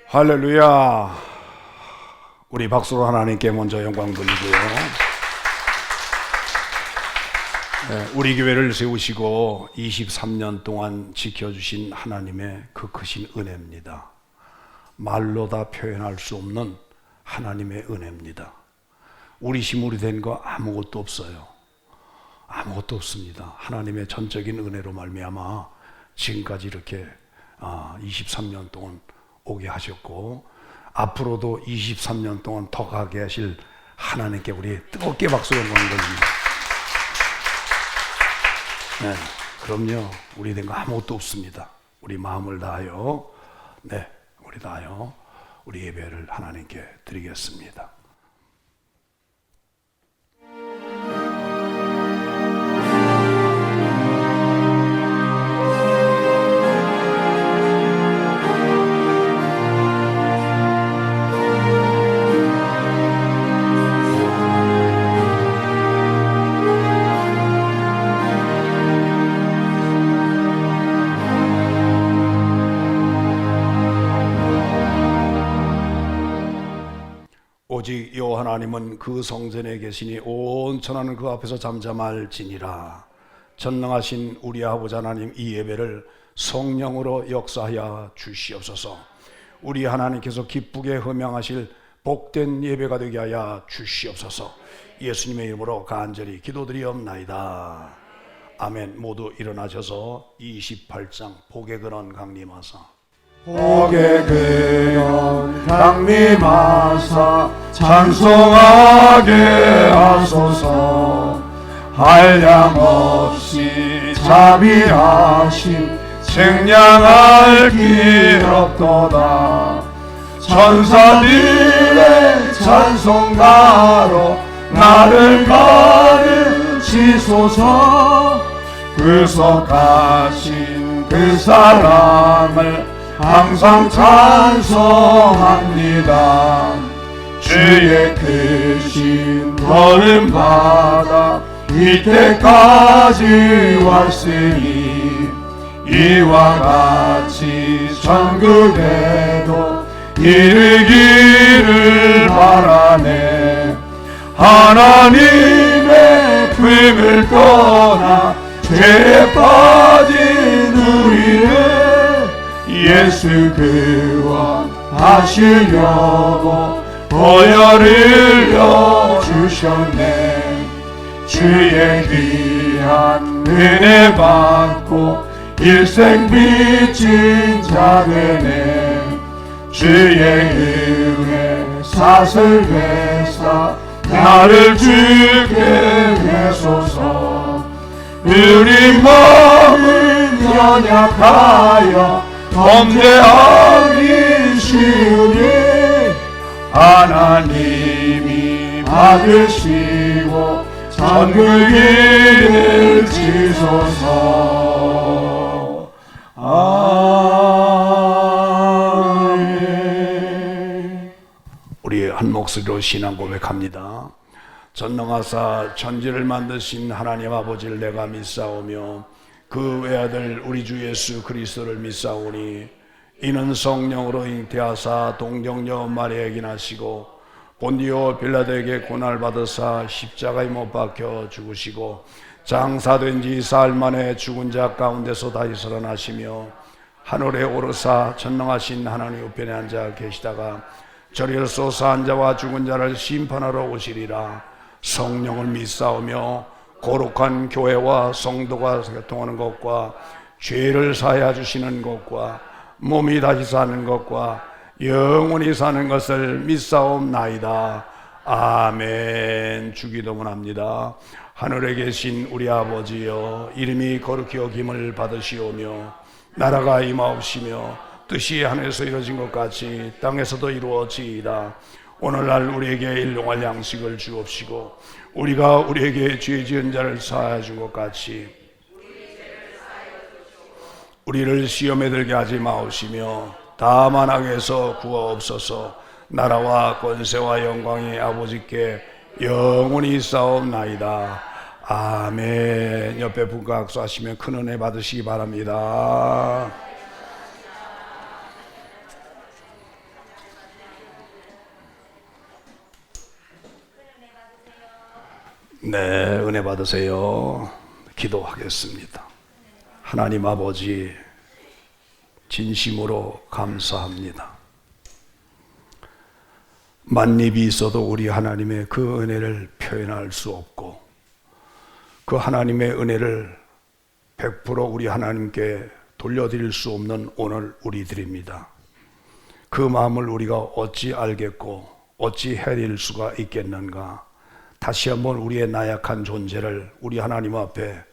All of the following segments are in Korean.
할렐루야. 우리 박수로 하나님께 먼저 영광 돌리고요. 우리 교회를 세우시고 23년 동안 지켜주신 하나님의 그 크신 은혜입니다. 말로 다 표현할 수 없는 하나님의 은혜입니다. 우리 힘으로 된 거 아무것도 없어요. 아무것도 없습니다. 하나님의 전적인 은혜로 말미암아 지금까지 이렇게 23년 동안 오게 하셨고, 앞으로도 23년 동안 더 가게 하실 하나님께 우리 뜨겁게 박수 영광 돌립니다. 네, 그럼요. 우리 된 거 아무것도 없습니다. 우리 마음을 다하여, 우리 다하여 우리 예배를 하나님께 드리겠습니다. 오직 여호와 하나님은 그 성전에 계시니 온 천하는 그 앞에서 잠잠할지니라. 전능하신 우리 아버지 하나님, 이 예배를 성령으로 역사하여 주시옵소서. 우리 하나님께서 기쁘게 허명하실 복된 예배가 되게 하여 주시옵소서. 예수님의 이름으로 간절히 기도드리옵나이다. 아멘. 모두 일어나셔서 28장 복의 근원 강림하사. 복의 근원 강림하사 찬송하게 하소서. 한량없이 자비하심 책량할 길 없도다. 천사들의 찬송가로 나를 가르치소서. 구속하신 그 사랑을 항상 찬송합니다. 주의 크신 버림받아 이때까지 왔으니 이와 같이 천국에도 이르기를 바라네. 하나님의 품을 떠나 죄에 빠진 우리를 예수 구원하시려고 보혈을 흘려주셨네. 주의 귀한 은혜 받고 일생 빚진 자 되네. 주의 은혜 사슬 회사 나를 주게 하소서. 우리 마음은 연약하여 범죄하기 쉬우니 하나님이 받으시고 천국을 지소서. 아멘. 우리 한 목소리로 신앙 고백합니다. 전능하사 천지를 만드신 하나님 아버지를 내가 믿사오며 그 외아들 우리 주 예수 그리스도를 믿사오니 이는 성령으로 잉태하사 동정녀 마리아에게 나시고 본디오 빌라도에게 고난을 받으사 십자가에 못 박혀 죽으시고 장사된 지 사흘 만에 죽은 자 가운데서 다시 살아나시며 하늘에 오르사 전능하신 하나님 우편에 앉아 계시다가 저리를 쏘사 앉아와 죽은 자를 심판하러 오시리라. 성령을 믿사오며 거룩한 교회와 성도가 교통하는 것과 죄를 사하여 주시는 것과 몸이 다시 사는 것과 영원히 사는 것을 믿사옵나이다. 아멘. 주기도문 합니다. 하늘에 계신 우리 아버지여, 이름이 거룩히 여김을 받으시오며 나라가 임하옵시며 뜻이 하늘에서 이루어진 것 같이 땅에서도 이루어지이다. 오늘날 우리에게 일용할 양식을 주옵시고 우리가 우리에게 죄 지은 자를 사하여 준 것 같이 우리를 시험에 들게 하지 마옵시며 다만 악에서 구하옵소서. 나라와 권세와 영광이 아버지께 영원히 있사옵나이다. 아멘. 옆에 분과 악수하시면 큰 은혜 받으시기 바랍니다. 네, 은혜 받으세요. 기도하겠습니다. 하나님 아버지, 진심으로 감사합니다. 만입이 있어도 우리 하나님의 그 은혜를 표현할 수 없고, 그 하나님의 은혜를 100% 우리 하나님께 돌려드릴 수 없는 오늘 우리들입니다. 그 마음을 우리가 어찌 알겠고 어찌 헤아릴 수가 있겠는가. 다시 한번 우리의 나약한 존재를 우리 하나님 앞에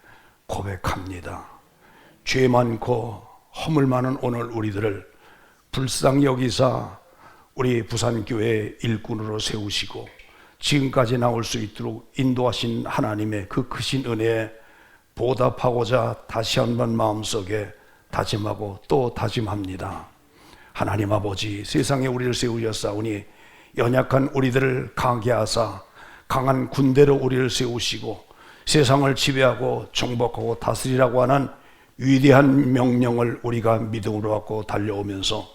고백합니다. 죄 많고 허물 많은 오늘 우리들을 불쌍히 여기사 우리 부산교회 일꾼으로 세우시고 지금까지 나올 수 있도록 인도하신 하나님의 그 크신 은혜에 보답하고자 다시 한번 마음속에 다짐하고 또 다짐합니다. 하나님 아버지, 세상에 우리를 세우셨사오니 연약한 우리들을 강하게 하사 강한 군대로 우리를 세우시고 세상을 지배하고 정복하고 다스리라고 하는 위대한 명령을 우리가 믿음으로 받고 달려오면서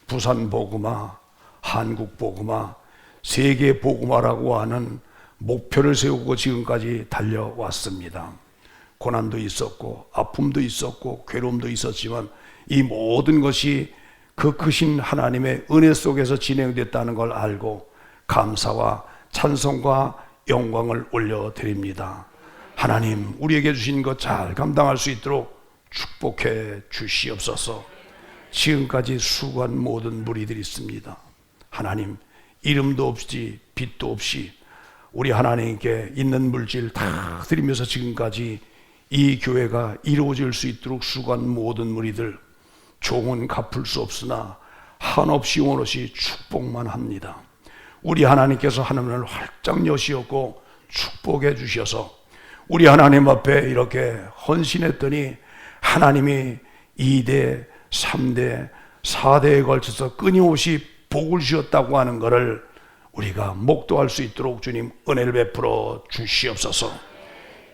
부산 복음화, 한국 복음화, 세계 복음화라고 하는 목표를 세우고 지금까지 달려왔습니다. 고난도 있었고 아픔도 있었고 괴로움도 있었지만 이 모든 것이 그 크신 하나님의 은혜 속에서 진행됐다는 걸 알고 감사와 찬송과 영광을 올려드립니다. 하나님, 우리에게 주신 것 잘 감당할 수 있도록 축복해 주시옵소서. 지금까지 수고한 모든 무리들이 있습니다. 하나님, 이름도 없이 빛도 없이 우리 하나님께 있는 물질 다 드리면서 지금까지 이 교회가 이루어질 수 있도록 수고한 모든 무리들, 종은 갚을 수 없으나 한없이 원없이 축복만 합니다. 우리 하나님께서 하늘을 활짝 여시었고 축복해 주셔서 우리 하나님 앞에 이렇게 헌신했더니 하나님이 2대, 3대, 4대에 걸쳐서 끊임없이 복을 주셨다고 하는 것을 우리가 목도할 수 있도록 주님 은혜를 베풀어 주시옵소서.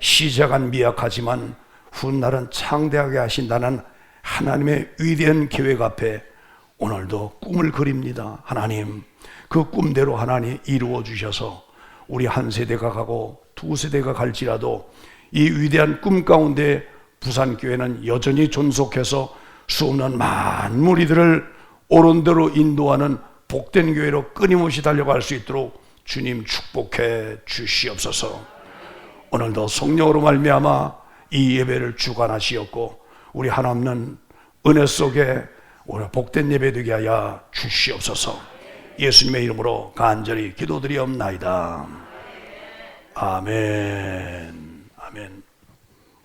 시작은 미약하지만 훗날은 창대하게 하신다는 하나님의 위대한 계획 앞에 오늘도 꿈을 그립니다. 하나님, 그 꿈대로 하나님 이루어 주셔서 우리 한 세대가 가고 두 세대가 갈지라도 이 위대한 꿈 가운데 부산교회는 여전히 존속해서 수없는 만무리들을 옳은 대로 인도하는 복된 교회로 끊임없이 달려갈 수 있도록 주님 축복해 주시옵소서. 오늘도 성령으로 말미암아 이 예배를 주관하시었고 우리 하나님은 은혜 속에 오늘 복된 예배 되게 하여 주시옵소서. 예수님의 이름으로 간절히 기도드리옵나이다. 아멘. 아멘.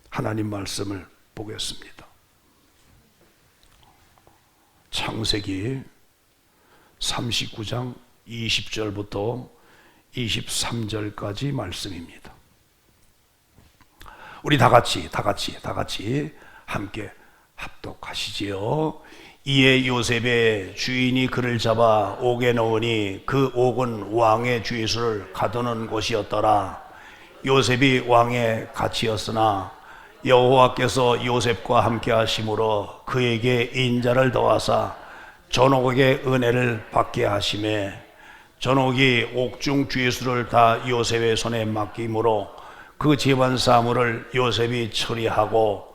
하나님 말씀을 보겠습니다. 창세기 39장 20절부터 23절까지 말씀입니다. 우리 다 같이 함께 합독하시지요. 이에 요셉의 주인이 그를 잡아 옥에 넣으니 그 옥은 왕의 주의수를 가두는 곳이었더라. 요셉이 왕의 가치였으나 여호와께서 요셉과 함께 하심으로 그에게 인자를 더하사 전옥의 은혜를 받게 하심에 전옥이 옥중 주의수를 다 요셉의 손에 맡김으로 그 집안 사물을 요셉이 처리하고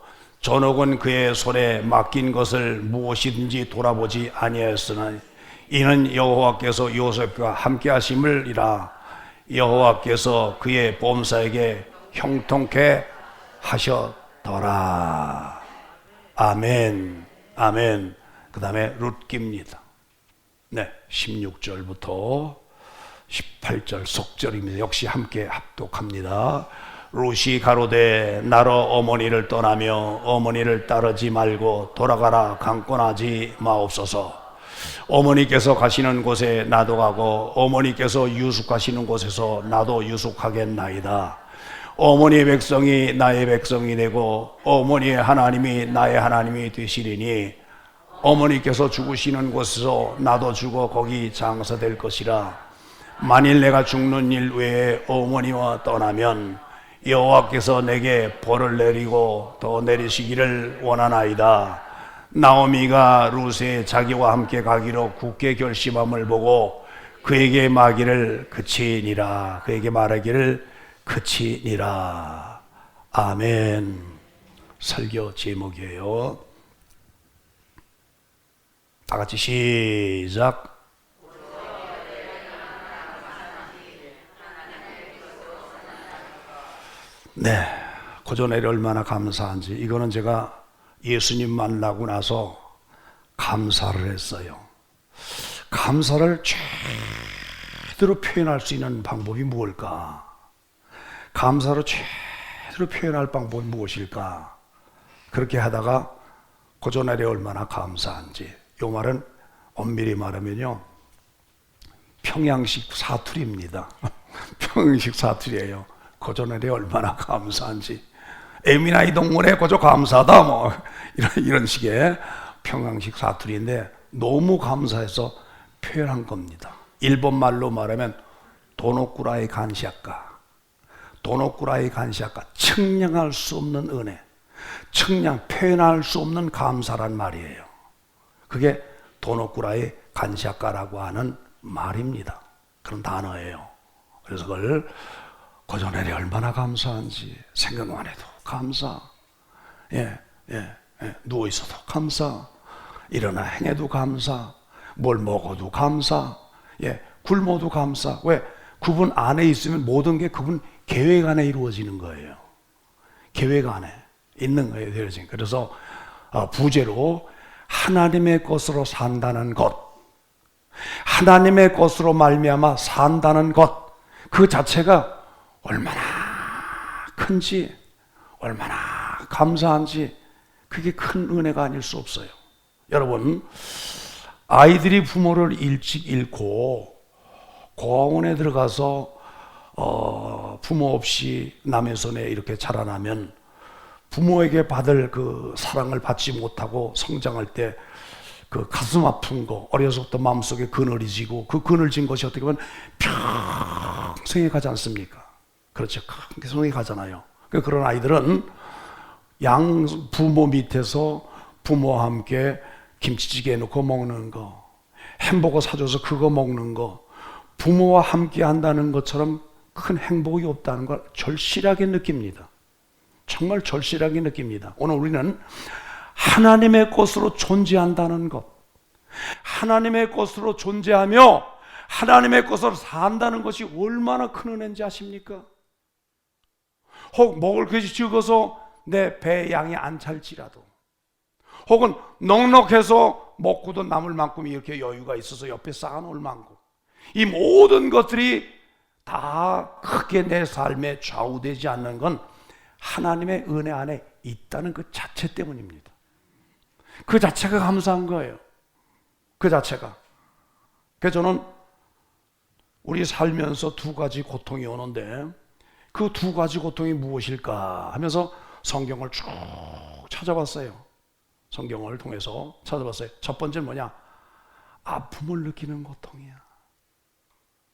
전옥은 그의 손에 맡긴 것을 무엇이든지 돌아보지 아니하였으나 이는 여호와께서 요셉과 함께 하심을이라. 여호와께서 그의 범사에게 형통케 하셨더라. 아멘. 아멘. 그 다음에 룻기입니다. 네, 16절부터 18절 속절입니다. 역시 함께 합독합니다. 룻이 가로되 나로 어머니를 떠나며 어머니를 따르지 말고 돌아가라 강권하지 마옵소서. 어머니께서 가시는 곳에 나도 가고 어머니께서 유숙하시는 곳에서 나도 유숙하겠나이다. 어머니의 백성이 나의 백성이 되고 어머니의 하나님이 나의 하나님이 되시리니 어머니께서 죽으시는 곳에서 나도 죽어 거기 장사될 것이라. 만일 내가 죽는 일 외에 어머니와 떠나면 여호와께서 내게 벌을 내리고 더 내리시기를 원하나이다. 나오미가 룻의 자기와 함께 가기로 굳게 결심함을 보고 그에게 말하기를 그치니라. 아멘. 설교 제목이에요. 다 같이 시작. 네, 고전에를 얼마나 감사한지. 이거는 제가 예수님 만나고 나서 감사를 했어요. 감사를 제대로 표현할 수 있는 방법이 무엇일까? 감사로 제대로 표현할 방법이 무엇일까? 그렇게 하다가 고전에를 얼마나 감사한지. 이 말은 엄밀히 말하면요, 평양식 사투리입니다. 평양식 사투리예요. 고전에를 얼마나 감사한지. 에미나이 동물에 고조 감사하다 뭐 이런 식의 평양식 사투리인데 너무 감사해서 표현한 겁니다. 일본 말로 말하면 도노쿠라이 간시아까, 도노쿠라이 간시아까, 측량할 수 없는 은혜, 표현할 수 없는 감사란 말이에요. 그게 도노쿠라이 간시아까라고 하는 말입니다. 그런 단어예요. 그래서 그걸 고전에리 얼마나 감사한지 생각만 해도 감사. 누워 있어도 감사. 일어나 행해도 감사. 뭘 먹어도 감사. 굶어도 감사. 왜? 그분 안에 있으면 모든 게 그분 계획 안에 이루어지는 거예요. 계획 안에 있는 거예요. 되어진. 그래서 부제로 하나님의 것으로 산다는 것, 하나님의 것으로 말미암아 산다는 것, 그 자체가 얼마나 큰지, 얼마나 감사한지, 그게 큰 은혜가 아닐 수 없어요. 여러분, 아이들이 부모를 일찍 잃고 고아원에 들어가서 부모 없이 남의 손에 이렇게 자라나면 부모에게 받을 그 사랑을 받지 못하고 성장할 때 그 가슴 아픈 거, 어려서부터 마음속에 그늘이 지고 그 그늘진 것이 어떻게 보면 평생에 가지 않습니까? 그렇죠. 평생에 가잖아요. 그런 아이들은 양 부모 밑에서 부모와 함께 김치찌개 넣고 먹는 거, 햄버거 사줘서 그거 먹는 거, 부모와 함께 한다는 것처럼 큰 행복이 없다는 걸 절실하게 느낍니다. 정말 절실하게 느낍니다. 오늘 우리는 하나님의 것으로 존재한다는 것, 하나님의 것으로 존재하며 하나님의 것으로 산다는 것이 얼마나 큰 은혜인지 아십니까? 혹 먹을 것이 적어서 내 배에 양이 안 찰지라도, 혹은 넉넉해서 먹고도 남을 만큼 이렇게 여유가 있어서 옆에 쌓아놓을 만큼, 이 모든 것들이 다 크게 내 삶에 좌우되지 않는 건 하나님의 은혜 안에 있다는 그 자체 때문입니다. 그 자체가 감사한 거예요. 그 자체가. 그래서 저는 우리 살면서 두 가지 고통이 오는데 그 두 가지 고통이 무엇일까 하면서 성경을 쭉 찾아봤어요. 성경을 통해서 찾아봤어요. 첫 번째는 뭐냐? 아픔을 느끼는 고통이야.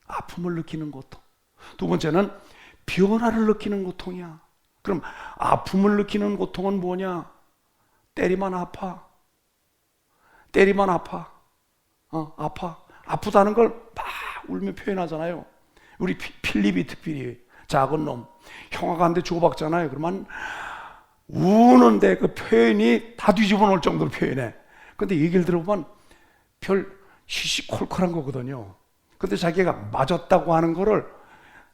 아픔을 느끼는 고통. 두 번째는 변화를 느끼는 고통이야. 그럼 아픔을 느끼는 고통은 뭐냐? 때리면 아파. 때리면 아파. 아파. 아프다는 걸 막 울며 표현하잖아요. 우리 필립이 특별히 작은 놈, 형아가 한 대 주고받잖아요. 그러면 우는데 그 표현이 다 뒤집어 놓을 정도로 표현해. 근데 얘기를 들어보면 별 시시콜콜한 거거든요. 근데 자기가 맞았다고 하는 거를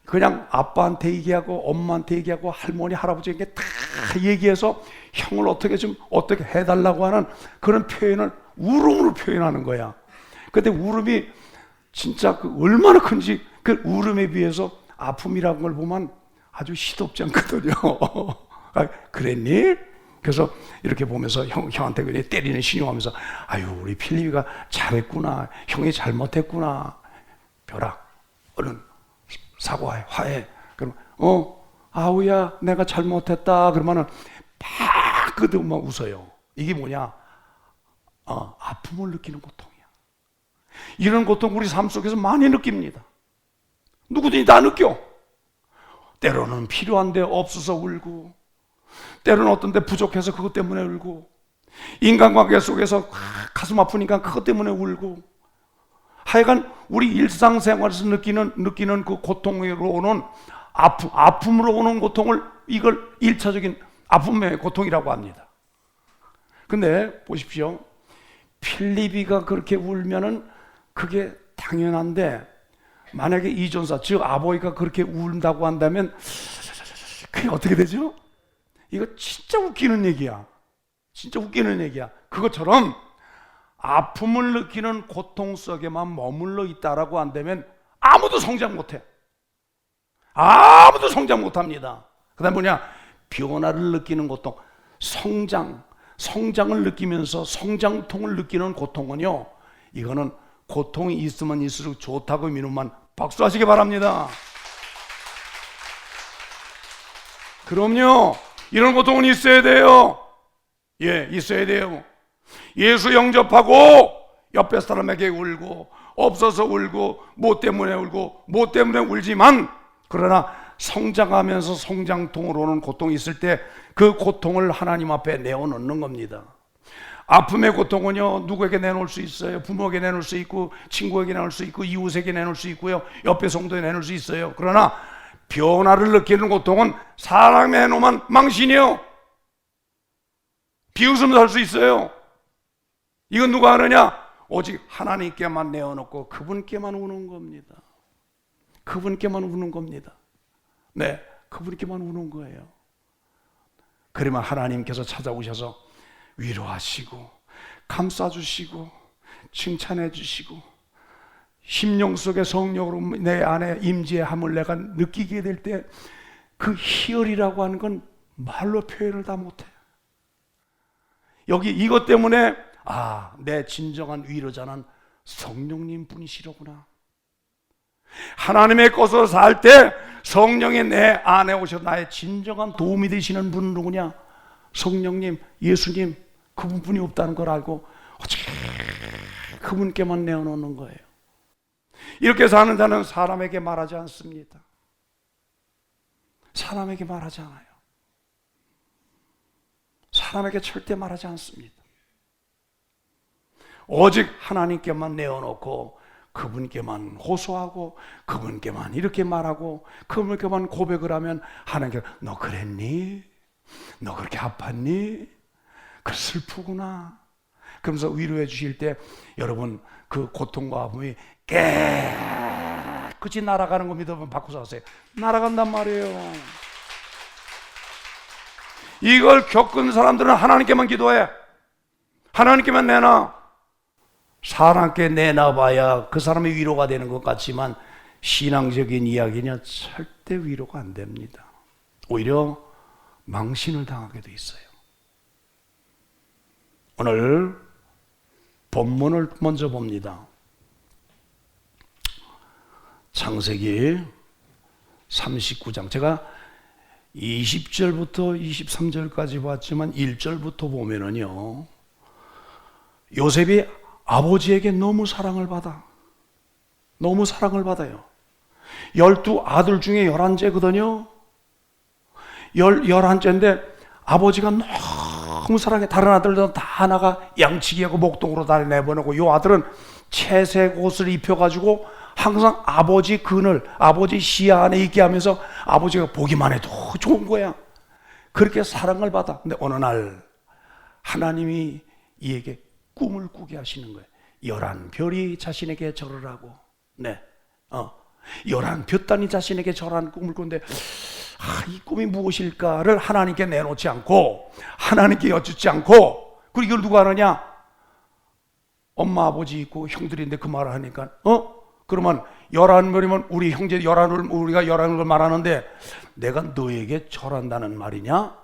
그냥 아빠한테 얘기하고 엄마한테 얘기하고 할머니 할아버지에게 다 얘기해서 형을 어떻게 해달라고 하는 그런 표현을 울음으로 표현하는 거야. 근데 울음이 진짜 그 얼마나 큰지, 그 울음에 비해서 아픔이라는 걸 보면 아주 시덥지 않거든요. 그랬니? 그래서 이렇게 보면서 형한테 그냥 때리는 신용하면서, 아유 우리 필립이가 잘했구나, 형이 잘못했구나, 벼라 얼른 사과해, 화해. 그럼 아우야 내가 잘못했다 그러면은 팍 끄덕만 웃어요. 이게 뭐냐? 아픔을 느끼는 고통이야. 이런 고통 우리 삶 속에서 많이 느낍니다. 누구든지 다 느껴. 때로는 필요한데 없어서 울고, 때로는 어떤 데 부족해서 그것 때문에 울고, 인간관계 속에서 가슴 아프니까 그것 때문에 울고, 하여간 우리 일상생활에서 느끼는 그 고통으로는 아픔으로 오는 고통을 이걸 1차적인 아픔의 고통이라고 합니다. 근데 보십시오. 필리비가 그렇게 울면은 그게 당연한데 만약에 이존사 즉 아버지가 그렇게 울다고 한다면 그게 어떻게 되죠? 이거 진짜 웃기는 얘기야. 진짜 웃기는 얘기야. 그것처럼 아픔을 느끼는 고통 속에만 머물러 있다라고 한다면 아무도 성장 못해. 아무도 성장 못합니다. 그 다음 뭐냐? 변화를 느끼는 고통, 성장을 느끼면서 성장통을 느끼는 고통은요, 이거는 고통이 있으면 있을수록 좋다고 믿으면 박수 하시기 바랍니다. 그럼요, 이런 고통은 있어야 돼요. 예, 있어야 돼요. 예수 영접하고 옆에 사람에게 울고, 없어서 울고, 뭐 때문에 울고, 뭐 때문에 울지만, 그러나 성장하면서 성장통으로 오는 고통이 있을 때 그 고통을 하나님 앞에 내어놓는 겁니다. 아픔의 고통은요, 누구에게 내놓을 수 있어요. 부모에게 내놓을 수 있고, 친구에게 내놓을 수 있고, 이웃에게 내놓을 수 있고요, 옆에 성도에 내놓을 수 있어요. 그러나 변화를 느끼는 고통은 사람에 내놓으면 망신이요, 비웃음 살 수 있어요. 이건 누가 하느냐? 오직 하나님께만 내어놓고 그분께만 우는 겁니다. 그분께만 우는 겁니다. 네, 그분께만 우는 거예요. 그러면 하나님께서 찾아오셔서 위로하시고 감싸주시고 칭찬해 주시고 심령 속의 성령으로 내 안에 임재함을 내가 느끼게 될 때 그 희열이라고 하는 건 말로 표현을 다 못해. 여기 이것 때문에 내 진정한 위로자는 성령님 분이시로구나. 하나님의 것으로 살 때 성령이 내 안에 오셔서 나의 진정한 도움이 되시는 분은 누구냐? 성령님, 예수님, 그분뿐이 없다는 걸 알고 오직 그분께만 내어놓는 거예요. 이렇게 사는 자는 사람에게 말하지 않습니다. 사람에게 말하지 않아요. 사람에게 절대 말하지 않습니다. 오직 하나님께만 내어놓고 그분께만 호소하고 그분께만 이렇게 말하고 그분께만 고백을 하면 하나님께 너 그랬니? 너 그렇게 아팠니? 그 슬프구나. 그러면서 위로해 주실 때 여러분 그 고통과 아픔이 깨끗이 날아가는 거 믿으면 바꾸서 하세요. 날아간단 말이에요. 이걸 겪은 사람들은 하나님께만 기도해. 하나님께만 내놔. 사람께 내놔봐야 그 사람의 위로가 되는 것 같지만 신앙적인 이야기는 절대 위로가 안 됩니다. 오히려 망신을 당하게 돼 있어요. 오늘 본문을 먼저 봅니다. 창세기 39장. 제가 20절부터 23절까지 봤지만 1절부터 보면은요, 요셉이 아버지에게 너무 사랑을 받아요. 12아들 중에 11째거든요. 11째인데 아버지가 너무 사랑해. 다른 아들들은 다 나가 양치기하고 목동으로 다 내보내고 이 아들은 채색 옷을 입혀가지고 항상 아버지 그늘, 아버지 시야 안에 있게 하면서 아버지가 보기만 해도 좋은 거야. 그렇게 사랑을 받아. 근데 어느 날 하나님이 이에게 꿈을 꾸게 하시는 거예요. 11별이 자신에게 절을 하고, 11볕단이 자신에게 절하는 꿈을 꾸는데, 이 꿈이 무엇일까를 하나님께 내놓지 않고, 하나님께 여쭙지 않고, 그리고 이걸 누가 하느냐? 엄마, 아버지 있고 형들인데 그 말을 하니까, 그러면 11별이면 우리 형제 11을, 우리가 11을 말하는데, 내가 너에게 절한다는 말이냐?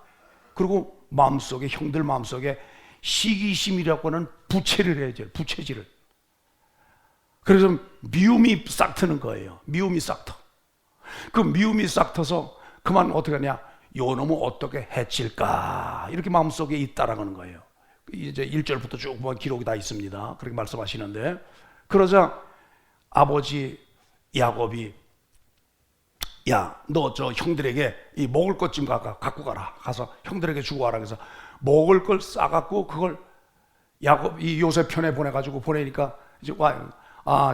그리고 마음속에, 형들 마음속에 시기심이라고 하는 부채를 해야죠. 부채질을. 그래서 미움이 싹 트는 거예요. 미움이 싹 터. 그 미움이 싹 터서 그만 어떻게 하냐? 요 놈을 어떻게 해칠까? 이렇게 마음속에 있다라는 거예요. 이제 1절부터 쭉 보면 기록이 다 있습니다. 그렇게 말씀하시는데, 그러자 아버지 야곱이 야, 너 저 형들에게 이 먹을 것 좀 갖고 가라. 가서 형들에게 주고 와라. 그래서 먹을 걸 싸갖고 그걸 야곱이 요셉 편에 보내가지고 보내니까 이제 와요.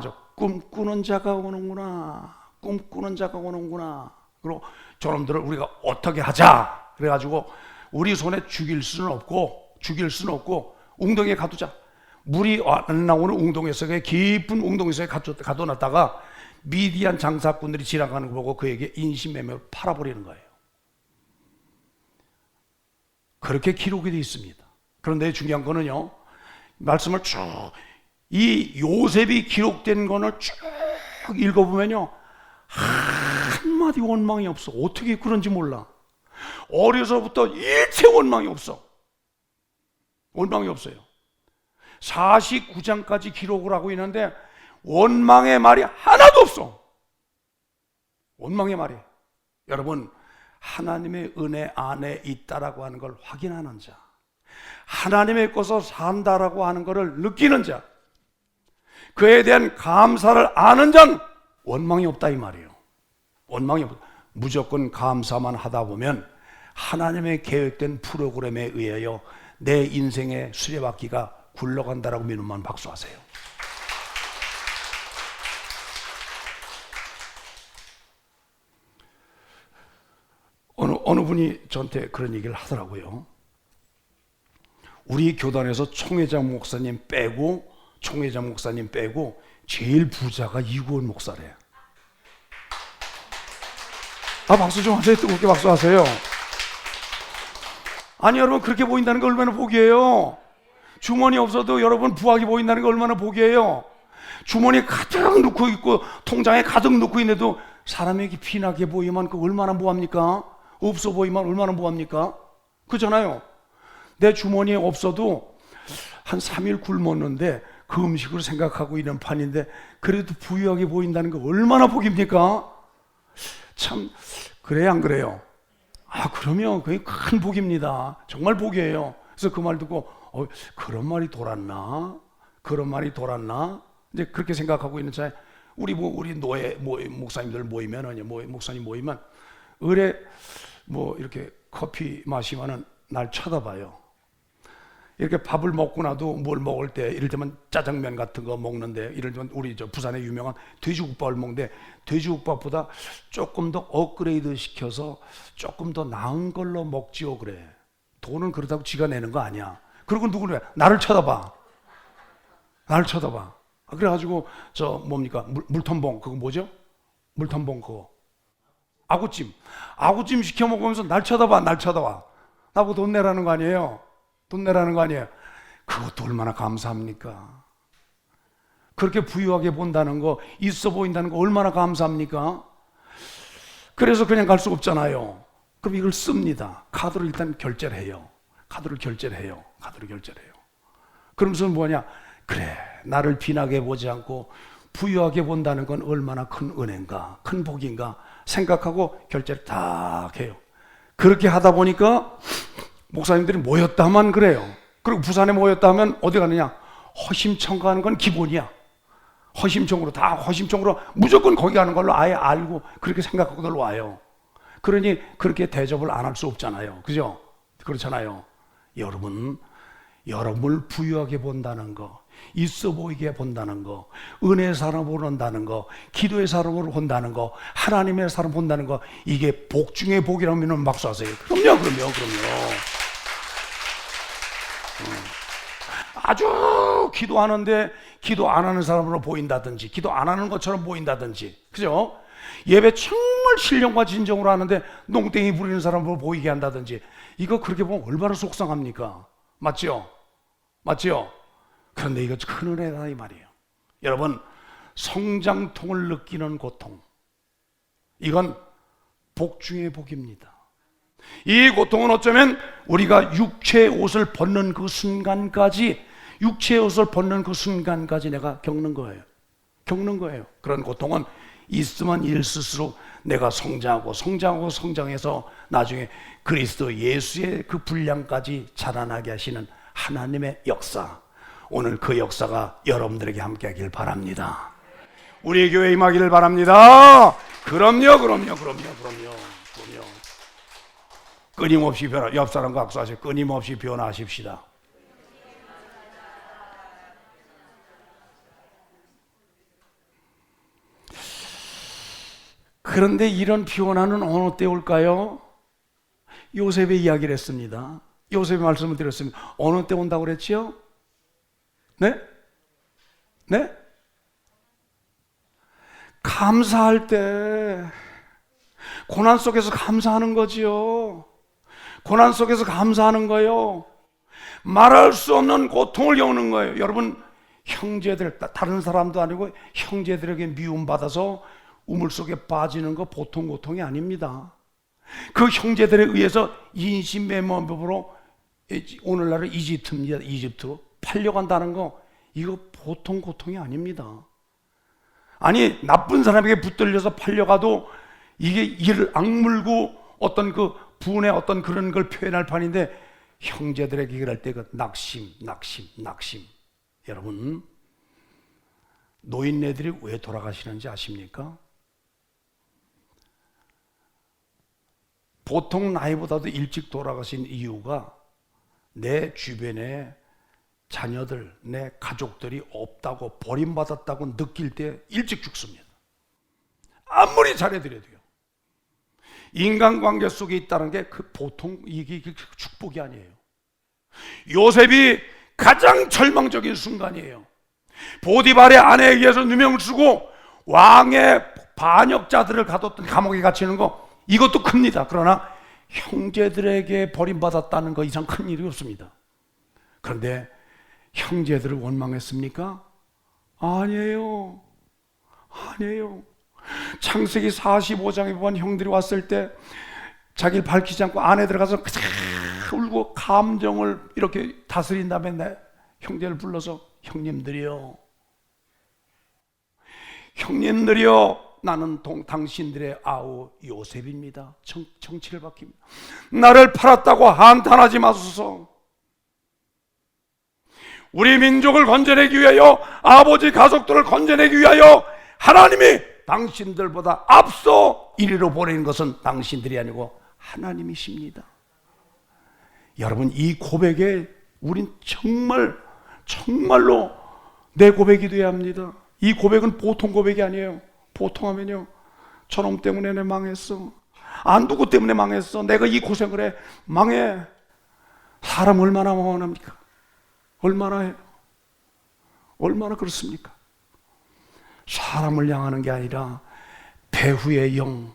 저 꿈꾸는 자가 오는구나. 꿈꾸는 자가 오는구나. 그리고 저놈들을 우리가 어떻게 하자. 그래가지고 우리 손에 죽일 수는 없고 웅덩이에 가두자. 물이 안 나오는 웅덩이에서 깊은 웅덩이에 가둬놨다가 미디안 장사꾼들이 지나가는 거 보고 그에게 인신매매로 팔아버리는 거예요. 그렇게 기록이 되어 있습니다. 그런데 중요한 거는요, 말씀을 쭉, 이 요셉이 기록된 거를 쭉 읽어보면요, 한마디 원망이 없어. 어떻게 그런지 몰라. 어려서부터 일체 원망이 없어. 원망이 없어요. 49장까지 기록을 하고 있는데 원망의 말이 하나도 없어. 원망의 말이. 여러분, 하나님의 은혜 안에 있다라고 하는 걸 확인하는 자, 하나님의 것을 산다라고 하는 것을 느끼는 자, 그에 대한 감사를 아는 자는 원망이 없다 이 말이에요. 원망이 없다. 무조건 감사만 하다 보면 하나님의 계획된 프로그램에 의하여 내 인생의 수레바퀴가 굴러간다라고 믿으면 박수하세요. 어느 분이 저한테 그런 얘기를 하더라고요. 우리 교단에서 총회장 목사님 빼고 제일 부자가 이구원 목사래요. 박수 좀 하세요. 뜨겁게 박수하세요. 아니 여러분, 그렇게 보인다는 게 얼마나 복이에요. 주머니 없어도 여러분 부하게 보인다는 게 얼마나 복이에요. 주머니에 가득 넣고 있고 통장에 가득 넣고 있는데도 사람에게 피나게 보이면 그 얼마나 뭐합니까? 없어 보이면 얼마나 뭐합니까? 그렇잖아요. 내 주머니에 없어도 한 3일 굶었는데 그 음식을 생각하고 있는 판인데 그래도 부유하게 보인다는 게 얼마나 복입니까? 참, 그래요 안 그래요? 그러면 그게 큰 복입니다. 정말 복이에요. 그래서 그 말 듣고 그런 말이 돌았나? 이제 그렇게 생각하고 있는 차에 우리 노예 목사님들 모이면 목사님 모이면 을에 이렇게 커피 마시면은 날 쳐다봐요. 이렇게 밥을 먹고 나도 뭘 먹을 때, 이럴 때면 짜장면 같은 거 먹는데, 이럴 때면 우리 부산에 유명한 돼지국밥을 먹는데, 돼지국밥보다 조금 더 업그레이드 시켜서 조금 더 나은 걸로 먹지요, 그래. 돈은 그렇다고 지가 내는 거 아니야. 그리고 누구를 해? 나를 쳐다봐. 그래가지고 물텀봉 그거 뭐죠? 물텀봉 그거. 아구찜 시켜 먹으면서 날 쳐다봐. 나보고 돈 내라는 거 아니에요? 그것도 얼마나 감사합니까? 그렇게 부유하게 본다는 거, 있어 보인다는 거 얼마나 감사합니까? 그래서 그냥 갈 수 없잖아요. 그럼 이걸 씁니다. 카드로 일단 결제를 해요. 그러면서 뭐냐? 그래, 나를 비나게 보지 않고 부유하게 본다는 건 얼마나 큰 은혜인가, 큰 복인가 생각하고 결제를 딱 해요. 그렇게 하다 보니까 목사님들이 모였다 하면 그래요. 그리고 부산에 모였다 하면 어디 가느냐? 허심청 가는 건 기본이야. 허심청으로 무조건 거기 가는 걸로 아예 알고 그렇게 생각하고들 와요. 그러니 그렇게 대접을 안 할 수 없잖아요. 그죠? 그렇잖아요. 여러분을 부유하게 본다는 거, 있어 보이게 본다는 거, 은혜의 사람으로 본다는 거, 기도의 사람으로 본다는 거, 하나님의 사람 본다는 거, 이게 복 중에 복이라고 믿으면 박수하세요. 그럼요. 아주 기도하는데 기도 안 하는 사람으로 보인다든지, 기도 안 하는 것처럼 보인다든지, 그죠? 예배 정말 신령과 진정으로 하는데 농땡이 부리는 사람으로 보이게 한다든지, 이거 그렇게 보면 얼마나 속상합니까? 맞죠? 그런데 이거 큰 은혜다 이 말이에요. 여러분, 성장통을 느끼는 고통, 이건 복 중의 복입니다. 이 고통은 어쩌면 우리가 육체의 옷을 벗는 그 순간까지 내가 겪는 거예요. 그런 고통은 있으면 있을수록 내가 성장해서 나중에 그리스도 예수의 그 분량까지 자라나게 하시는 하나님의 역사, 오늘 그 역사가 여러분들에게 함께하길 바랍니다. 우리 교회에 임하기를 바랍니다. 그럼요. 끊임없이 옆 사람과 악수하세요. 끊임없이 변화하십시다. 그런데 이런 피곤함은 어느 때 올까요? 요셉의 이야기를 했습니다. 요셉의 말씀을 드렸습니다. 어느 때 온다고 그랬지요? 네? 네? 감사할 때, 고난 속에서 감사하는 거지요. 고난 속에서 감사하는 거예요. 말할 수 없는 고통을 겪는 거예요. 여러분, 형제들, 다른 사람도 아니고 형제들에게 미움받아서 우물 속에 빠지는 거 보통 고통이 아닙니다. 그 형제들에 의해서 인신매매법으로 오늘날은 이집트입니다. 이집트로 팔려간다는 거, 이거 보통 고통이 아닙니다. 아니, 나쁜 사람에게 붙들려서 팔려가도 이게 이를 악물고 어떤 그 분의 어떤 그런 걸 표현할 판인데, 형제들에게 얘기할 때 그 낙심. 여러분, 노인네들이 왜 돌아가시는지 아십니까? 보통 나이보다도 일찍 돌아가신 이유가 내 주변에 자녀들, 내 가족들이 없다고, 버림받았다고 느낄 때 일찍 죽습니다. 아무리 잘해드려도요. 인간관계 속에 있다는 게 그 보통 이게 축복이 아니에요. 요셉이 가장 절망적인 순간이에요. 보디발의 아내에 의해서 누명을 쓰고 왕의 반역자들을 가뒀던 감옥에 갇히는 거, 이것도 큽니다. 그러나 형제들에게 버림받았다는 거 이상 큰 일이 없습니다. 그런데 형제들을 원망했습니까? 아니에요. 창세기 45장에 보면 형들이 왔을 때 자기를 밝히지 않고 안에 들어가서 울고 감정을 이렇게 다스린 다음에 내 형제를 불러서 형님들이요, 나는 당신들의 아우 요셉입니다. 정치를 바뀝니다. 나를 팔았다고 한탄하지 마소서. 우리 민족을 건져내기 위하여, 아버지 가족들을 건져내기 위하여 하나님이 당신들보다 앞서 이리로 보내는 것은 당신들이 아니고 하나님이십니다. 여러분, 이 고백에 우린 정말로 내 고백이 되어야 합니다. 이 고백은 보통 고백이 아니에요. 보통 하면요, 저놈 때문에 내 망했어, 누구 때문에 망했어, 내가 이 고생을 해, 망해. 사람 얼마나 원합니까? 얼마나 해요? 얼마나 그렇습니까? 사람을 향하는 게 아니라 배후의 영,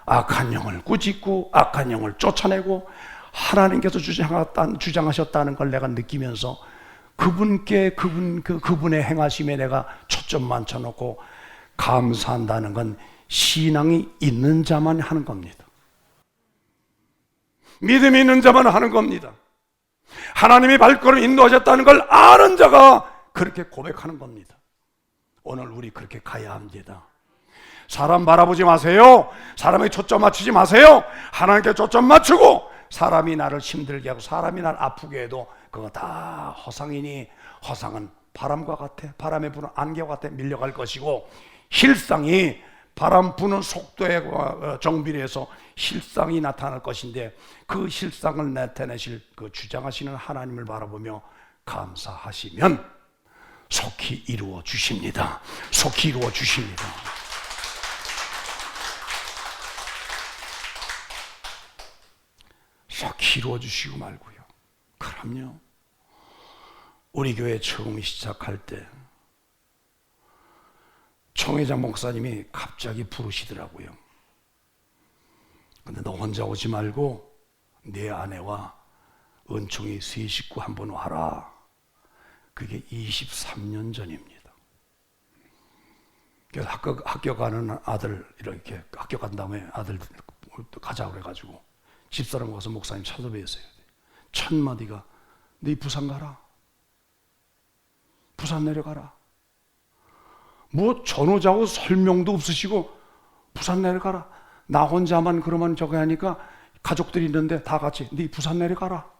악한 영을 꾸짖고 악한 영을 쫓아내고 하나님께서 주장하셨다는 걸 내가 느끼면서 그분의 행하심에 내가 초점 맞춰놓고 감사한다는 건 신앙이 있는 자만 하는 겁니다. 믿음이 있는 자만 하는 겁니다. 하나님이 발걸음 인도하셨다는 걸 아는 자가 그렇게 고백하는 겁니다. 오늘 우리 그렇게 가야 합니다. 사람 바라보지 마세요. 사람에게 초점 맞추지 마세요. 하나님께 초점 맞추고, 사람이 나를 힘들게 하고 사람이 나를 아프게 해도 그거 다 허상이니, 허상은 바람과 같아, 바람에 부는 안개와 같아 밀려갈 것이고, 실상이 바람 부는 속도에 정비례해서 실상이 나타날 것인데, 그 실상을 나타내실 그 주장하시는 하나님을 바라보며 감사하시면 속히 이루어 주십니다. 속히 이루어 주십니다. 속히 이루어 주시고 말고요. 그럼요. 우리 교회 처음 시작할 때 총회장 목사님이 갑자기 부르시더라고요. 근데 너 혼자 오지 말고 내 아내와 은총이 세 식구 한번 와라. 그게 23년 전입니다. 그래서 학교 가는 아들, 이렇게 학교 간 다음에 아들 가자 그래가지고 집사람 가서 목사님 찾아뵈었어요. 첫 마디가, 너 부산 가라. 부산 내려가라. 뭐 전후자고 설명도 없으시고 부산 내려가라. 나 혼자만 그러면 저거 하니까 가족들이 있는데 다 같이 네 부산 내려가라.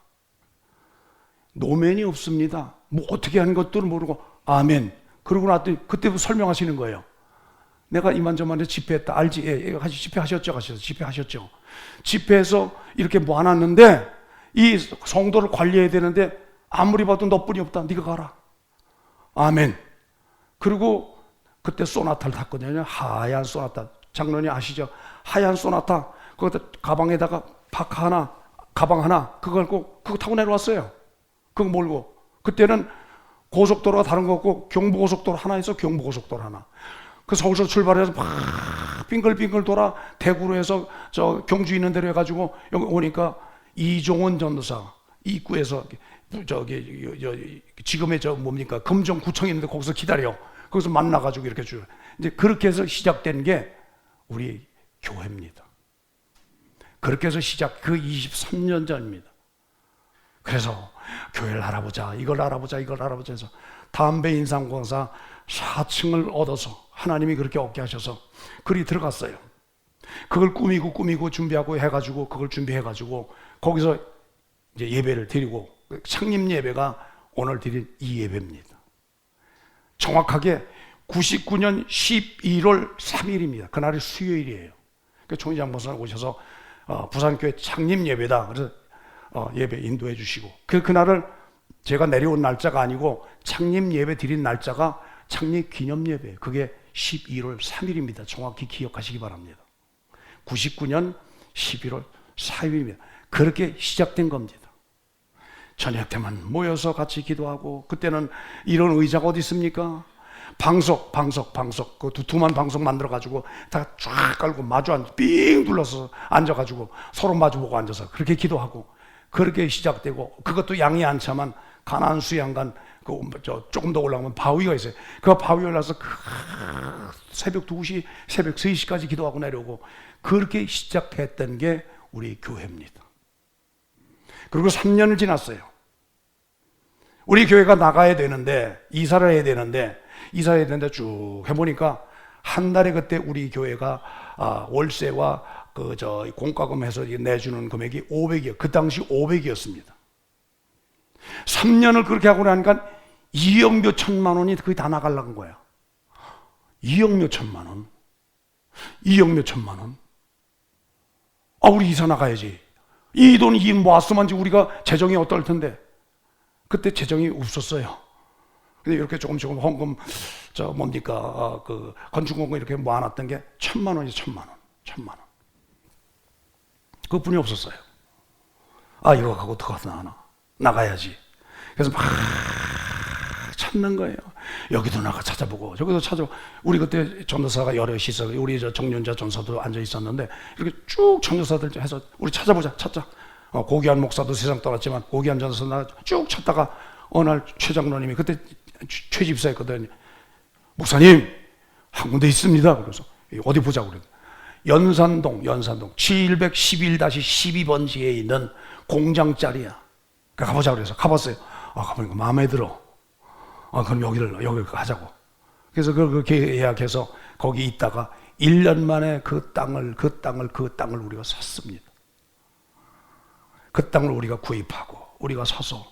노면이 없습니다. 뭐 어떻게 하는 것도 모르고 아멘. 그러고 나더니 그때부터 설명하시는 거예요. 내가 이만저만에 집회했다. 알지? 예, 같이 집회하셨죠? 집회하셨죠? 집회에서 이렇게 모아놨는데 이 성도를 관리해야 되는데 아무리 봐도 너뿐이 없다. 네가 가라. 아멘. 그리고 그때 소나타를 탔거든요. 하얀 소나타. 장로님 아시죠? 하얀 소나타, 거기다 가방에다가 파카 하나, 가방 하나, 그걸 꼭, 그거 타고 내려왔어요. 그거 몰고. 그때는 고속도로가 다른 거 없고, 경부고속도로 하나 있어, 경부고속도로 하나. 그 서울서 출발해서 막 빙글빙글 돌아, 대구로 해서 저 경주 있는 데로 해가지고, 여기 오니까 이종원 전도사, 입구에서, 지금의 뭡니까? 금정구청이 있는데 거기서 기다려. 거기서 만나가지고 이렇게 주. 이제 그렇게 해서 시작된 게 우리 교회입니다. 그렇게 해서 그 23년 전입니다. 그래서 교회를 알아보자, 이걸 알아보자, 이걸 알아보자 해서 담배 인삼공사 4층을 얻어서 하나님이 그렇게 얻게 하셔서 그리 들어갔어요. 그걸 꾸미고 준비하고 해가지고 그걸 준비해가지고 거기서 이제 예배를 드리고 창립 예배가 오늘 드린 이 예배입니다. 정확하게 99년 11월 3일입니다. 그날이 수요일이에요. 그 총회장 목사님 오셔서 부산교회 창립 예배다. 그래서 예배 인도해 주시고 그날을 제가 내려온 날짜가 아니고 창립 예배 드린 날짜가 창립 기념 예배. 그게 11월 3일입니다. 정확히 기억하시기 바랍니다. 99년 11월 4일입니다. 그렇게 시작된 겁니다. 저녁 때만 모여서 같이 기도하고 그때는 이런 의자가 어디 있습니까? 방석 그 두툼한 방석 만들어가지고 다 쫙 깔고 마주 앉아 삥 둘러서 앉아가지고 서로 마주보고 앉아서 그렇게 기도하고 그렇게 시작되고 그것도 양이 안 차면 가나안 수양간 조금 더 올라가면 바위가 있어요. 그 바위에 올라서 새벽 2시, 새벽 3시까지 기도하고 내려오고 그렇게 시작했던 게 우리 교회입니다. 그리고 3년을 지났어요. 우리 교회가 나가야 되는데 이사를 해야 되는데 쭉 해보니까 한 달에 그때 우리 교회가 월세와 공과금 해서 내주는 금액이 500이요. 그 당시 500이었습니다. 3년을 그렇게 하고 나니까 2억 몇 천만 원이 거의 다 나가려는 거야. 2억 몇 천만 원. 2억 몇 천만 원. 우리 이사 나가야지. 이 돈 모았으면 우리가 재정이 어떨 텐데. 그때 재정이 없었어요. 근데 이렇게 조금 헌금, 건축공금 이렇게 모아놨던 게 1,000만 원이죠, 1,000만 원. 그것뿐이 없었어요. 이거 갖고 더 나가야지. 그래서 막 찾는 거예요. 여기도 나가 찾아보고, 저기도 찾아보고. 우리 그때 전도사가 여럿이 있어. 우리 정윤자 전사도 앉아 있었는데, 이렇게 쭉 전도사들 해서 우리 찾자. 고기한 목사도 세상 떠났지만, 고기한 전도사 나 쭉 찾다가, 어느 날 최 장로님이 그때 최 집사였거든요. 목사님, 한 군데 있습니다. 그래서 어디 보자고 그래요. 연산동 711-12번지에 있는 공장짜리야. 가보자고 그래서 가봤어요. 가보니까 마음에 들어. 그럼 여기를 하자고. 그래서 그렇게 예약해서 거기 있다가 1년 만에 그 땅을 우리가 샀습니다. 그 땅을 우리가 구입하고 우리가 사서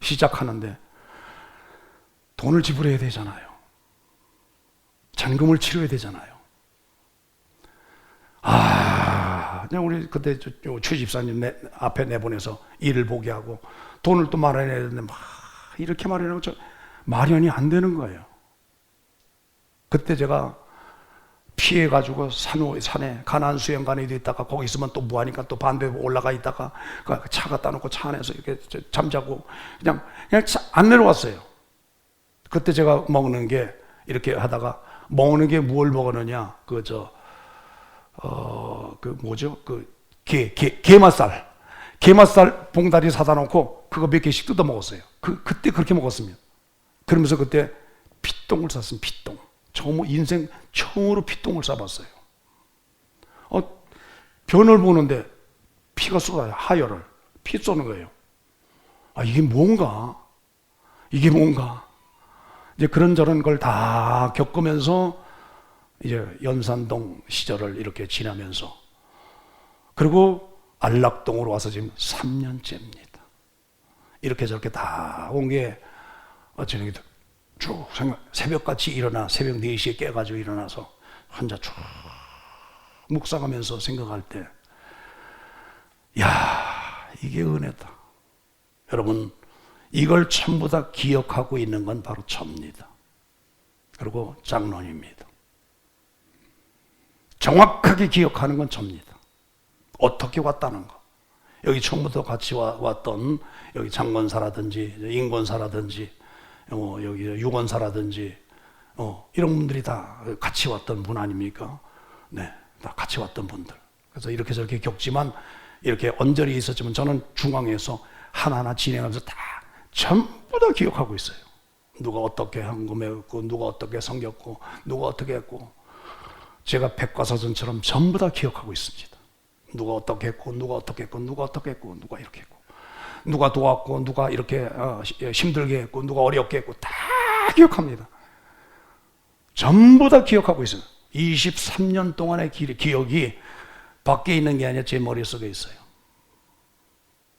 시작하는데 돈을 지불해야 되잖아요. 잔금을 치러야 되잖아요. 그냥 우리 그때 최 집사님 앞에 내보내서 일을 보게 하고 돈을 또 마련해야 되는데 막 이렇게 마련하고 마련이 안 되는 거예요. 그때 제가 피해가지고 산에 가나안 수영관에도 있다가 거기 있으면 또 뭐하니까 또 반대 올라가 있다가 차 갖다 놓고 차 안에서 이렇게 잠자고 그냥 안 내려왔어요. 그때 제가 먹는 게 이렇게 하다가 먹는 게 뭘 먹었느냐 게맛살 봉다리 사다 놓고 그거 몇 개씩 뜯어 먹었어요. 그때 그렇게 먹었습니다. 그러면서 그때 피똥을 쌌습니다. 피똥. 인생 처음으로 피똥을 싸봤어요. 변을 보는데 피가 쏟아요. 하혈을. 피 쏘는 거예요. 이게 뭔가. 이제 그런저런 걸 다 겪으면서 이제 연산동 시절을 이렇게 지나면서 그리고 안락동으로 와서 지금 3년째입니다. 이렇게 저렇게 다 온 게 저녁에 쭉 새벽같이 일어나 새벽 4시에 깨가지고 일어나서 혼자 쭉 묵상하면서 생각할 때 이게 은혜다. 여러분 이걸 전부 다 기억하고 있는 건 바로 저입니다. 그리고 장로님입니다. 정확하게 기억하는 건 접니다. 어떻게 왔다는 거. 여기 처음부터 같이 왔던 여기 장건사라든지 인권사라든지 여기 유권사라든지 이런 분들이 다 같이 왔던 분 아닙니까? 네, 다 같이 왔던 분들. 그래서 이렇게 저렇게 겪지만 이렇게 언저리 있었지만 저는 중앙에서 하나하나 진행하면서 다 전부 다 기억하고 있어요. 누가 어떻게 헌금했고, 누가 어떻게 섬겼고, 누가 어떻게 했고, 제가 백과사전처럼 전부 다 기억하고 있습니다. 누가 어떻게 했고, 누가 어떻게 했고, 누가 어떻게 했고, 누가 이렇게 했고, 누가 도왔고, 누가 이렇게 힘들게 했고, 누가 어렵게 했고, 다 기억합니다. 전부 다 기억하고 있어요. 23년 동안의 기억이 밖에 있는 게 아니라 제 머릿속에 있어요.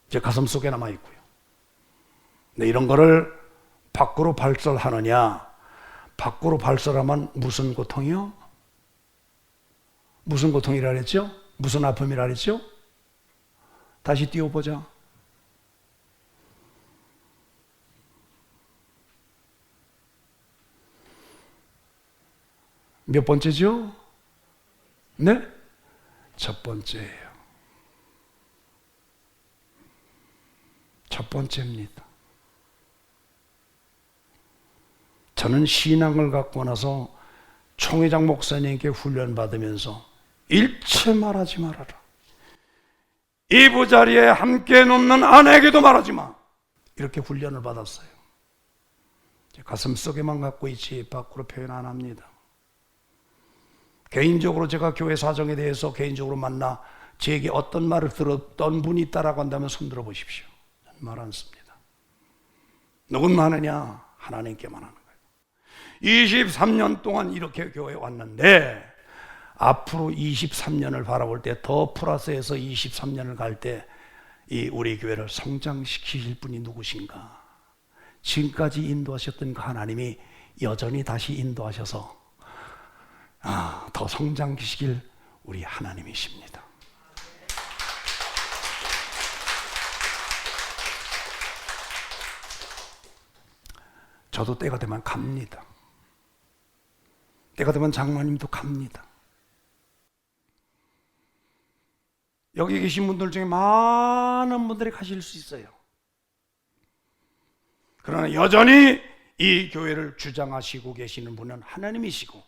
제 가슴 속에 남아 있고요. 근데 이런 거를 밖으로 발설하느냐? 밖으로 발설하면 무슨 고통이요? 무슨 고통이라 그랬죠? 무슨 아픔이라 그랬죠? 다시 띄워보자. 몇 번째죠? 네? 첫 번째예요. 첫 번째입니다. 저는 신앙을 갖고 나서 총회장 목사님께 훈련받으면서 일체 말하지 말아라. 이부자리에 함께 눕는 아내에게도 말하지 마. 이렇게 훈련을 받았어요. 가슴 속에만 갖고 있지 밖으로 표현 안 합니다. 개인적으로 제가 교회 사정에 대해서 개인적으로 만나 제게 어떤 말을 들었던 분이 있다라고 한다면 손들어 보십시오. 말 안 씁니다. 누군 하느냐? 하나님께만 하는 거예요. 23년 동안 이렇게 교회에 왔는데 앞으로 23년을 바라볼 때 더 플러스해서 23년을 갈 때 이 우리 교회를 성장시키실 분이 누구신가? 지금까지 인도하셨던 그 하나님이 여전히 다시 인도하셔서 더 성장시킬 우리 하나님이십니다. 저도 때가 되면 갑니다. 때가 되면 장로님도 갑니다. 여기 계신 분들 중에 많은 분들이 가실 수 있어요. 그러나 여전히 이 교회를 주장하시고 계시는 분은 하나님이시고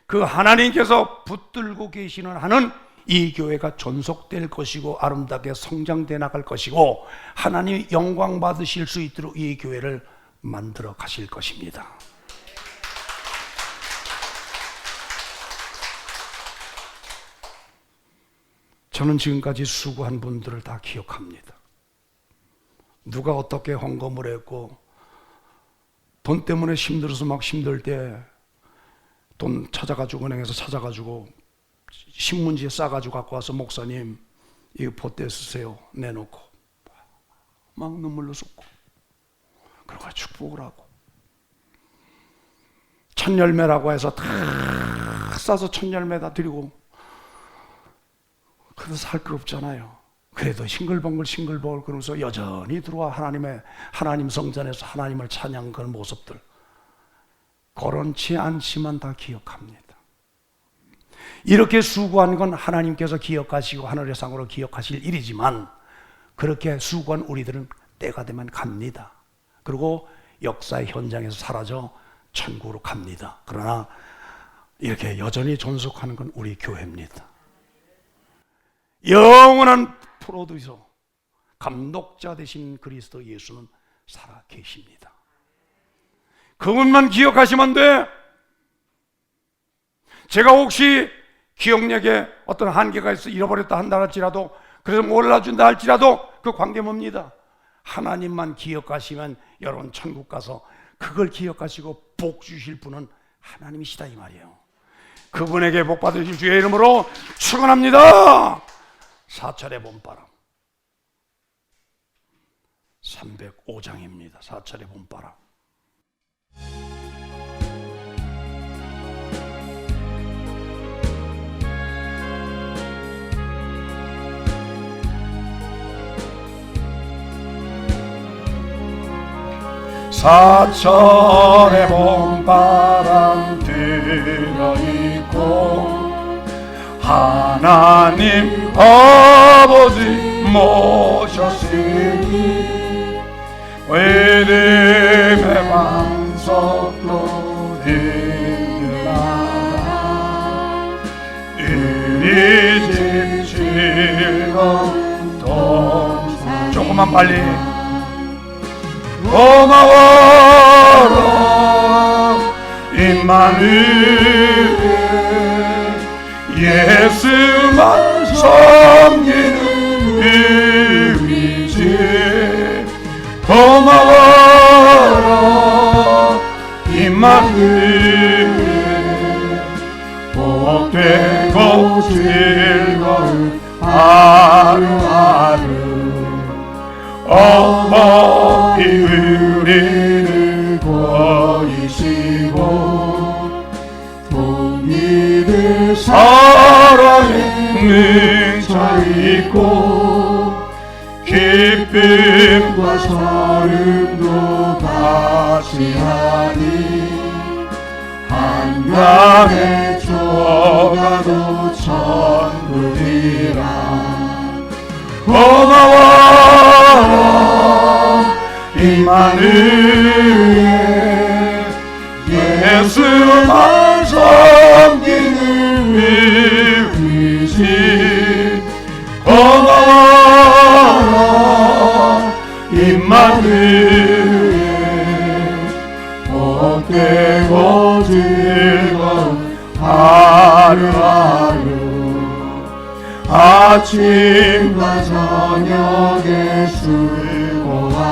그 하나님께서 붙들고 계시는 한은 이 교회가 존속될 것이고 아름답게 성장돼 나갈 것이고 하나님 영광 받으실 수 있도록 이 교회를 만들어 가실 것입니다. 저는 지금까지 수고한 분들을 다 기억합니다. 누가 어떻게 헌금을 했고 돈 때문에 힘들어서 막 힘들 때 돈 찾아가지고 은행에서 찾아가지고 신문지에 싸가지고 갖고 와서 목사님 이거 보태 쓰세요 내놓고 막 눈물로 쏟고 그러고 축복을 하고 천열매라고 해서 다 싸서 천열매 다 드리고 그래도 살 거 없잖아요. 그래도 싱글벙글 그러면서 여전히 들어와 하나님 성전에서 하나님을 찬양하는 그런 모습들 거론치 않지만 다 기억합니다. 이렇게 수고한 건 하나님께서 기억하시고 하늘의 상으로 기억하실 일이지만 그렇게 수고한 우리들은 때가 되면 갑니다. 그리고 역사의 현장에서 사라져 천국으로 갑니다. 그러나 이렇게 여전히 존속하는 건 우리 교회입니다. 영원한 프로듀서, 감독자 되신 그리스도 예수는 살아 계십니다. 그분만 기억하시면 돼. 제가 혹시 기억력에 어떤 한계가 있어 잃어버렸다 한다 할지라도 그래서 몰라준다 할지라도 그 관계 뭡니다. 하나님만 기억하시면 여러분 천국 가서 그걸 기억하시고 복 주실 분은 하나님이시다 이 말이에요. 그분에게 복 받으실 주의 이름으로 축원합니다. 사찰의 봄바람 305장입니다. 사찰의 봄바람. 사철의 봄바람 들어있고 하나님 아버지 모셨으니 믿음의 반석도 든든하다. 우리 집 즐거운 동산 조금만 빨리 고마워라 임마누엘 예수만 섬기는 우리 집 고마워라 임마누엘 복되고 즐거운 하루하루 어머니 우리를 보이시고 동이들 사랑에 능차있고 기쁨과 서름도 같이 하니 한간에 좁아도 천국이라 고마워라 임마누엘 예수만 섬기는 우리 집 고마워라 임마누엘 복되고 즐거운 하루하루 아침과 저녁에 수고하여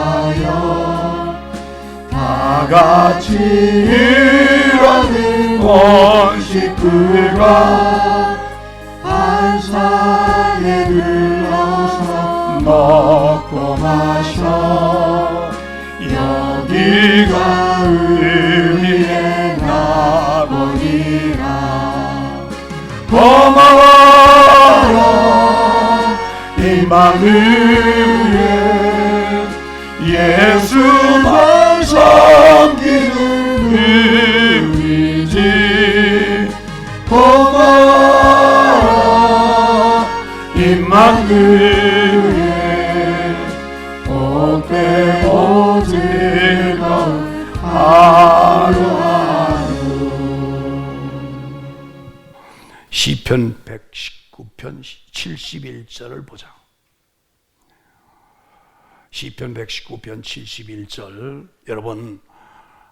다같이 일하는 온 식구가 한 상에 들러서 먹고 마셔 여기가 우리의 나보니라 고마워라 임마누엘 예수만 섬기는 우리 집 고마워라 임마누엘 복되고 즐거운 하루하루. 시편 119편 71절을 보자. 시편 119편 71절 여러분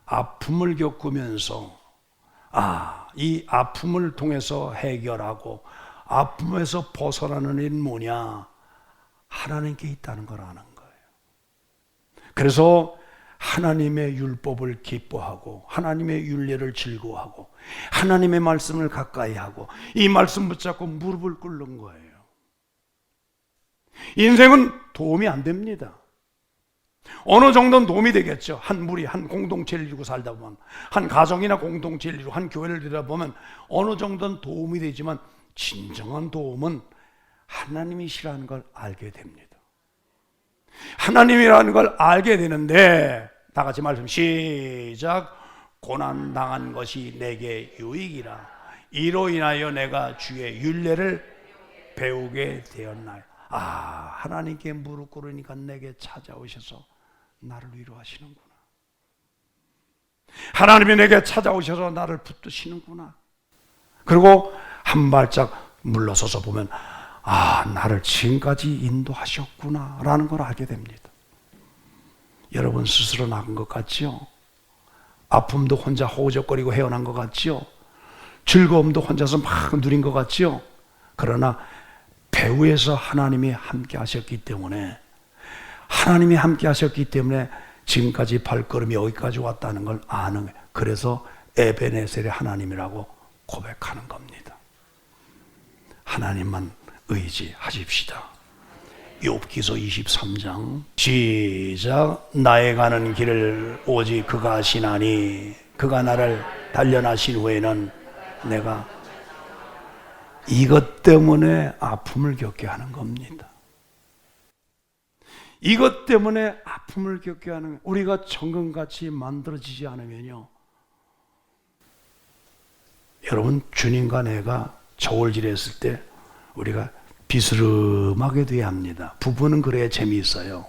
아픔을 겪으면서 이 아픔을 통해서 해결하고 아픔에서 벗어나는 일은 뭐냐? 하나님께 있다는 걸 아는 거예요. 그래서 하나님의 율법을 기뻐하고 하나님의 율례를 즐거워하고 하나님의 말씀을 가까이 하고 이 말씀 붙잡고 무릎을 꿇는 거예요. 인생은 도움이 안 됩니다. 어느 정도는 도움이 되겠죠. 한 무리, 한 공동체를 이루고 살다 보면, 한 가정이나 공동체를 이루고 한 교회를 이루다 보면 어느 정도는 도움이 되지만 진정한 도움은 하나님이시라는 걸 알게 됩니다. 하나님이라는 걸 알게 되는데 다 같이 말씀 시작. 고난당한 것이 내게 유익이라 이로 인하여 내가 주의 율례를 배우게 되었나요. 하나님께 무릎 꿇으니까 내게 찾아오셔서 나를 위로하시는구나. 하나님이 내게 찾아오셔서 나를 붙드시는구나. 그리고 한 발짝 물러서서 보면 나를 지금까지 인도하셨구나 라는 걸 알게 됩니다. 여러분 스스로 나간 것 같죠? 아픔도 혼자 허우적거리고 헤어난 것 같죠? 즐거움도 혼자서 막 누린 것 같죠? 그러나 배후에서 하나님이 함께 하셨기 때문에 지금까지 발걸음이 여기까지 왔다는 걸 아는 거예요. 그래서 에베네셀의 하나님이라고 고백하는 겁니다. 하나님만 의지하십시다. 욥기서 23장 시작. 나의 가는 길을 오직 그가 아시나니 그가 나를 단련하신 후에는 내가 이것 때문에 아픔을 겪게 하는 겁니다. 이것 때문에 아픔을 겪게 하는, 우리가 정금같이 만들어지지 않으면요, 여러분 주님과 내가 저울질했을 때 우리가 비스름하게 돼야 합니다. 부부는 그래야 재미있어요.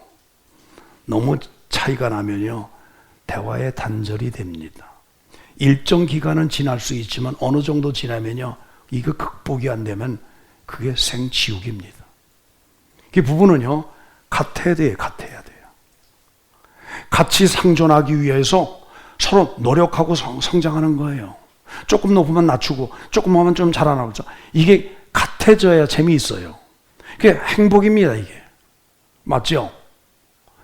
너무 차이가 나면요, 대화의 단절이 됩니다. 일정 기간은 지날 수 있지만 어느 정도 지나면요, 이거 극복이 안 되면 그게 생지옥입니다. 그 부부는요, 같아야 돼요. 같이 상존하기 위해서 서로 노력하고 성장하는 거예요. 조금 높으면 낮추고 조금 하면 좀 자라나고, 이게 같아져야 재미있어요. 그게 행복입니다. 이게 맞죠?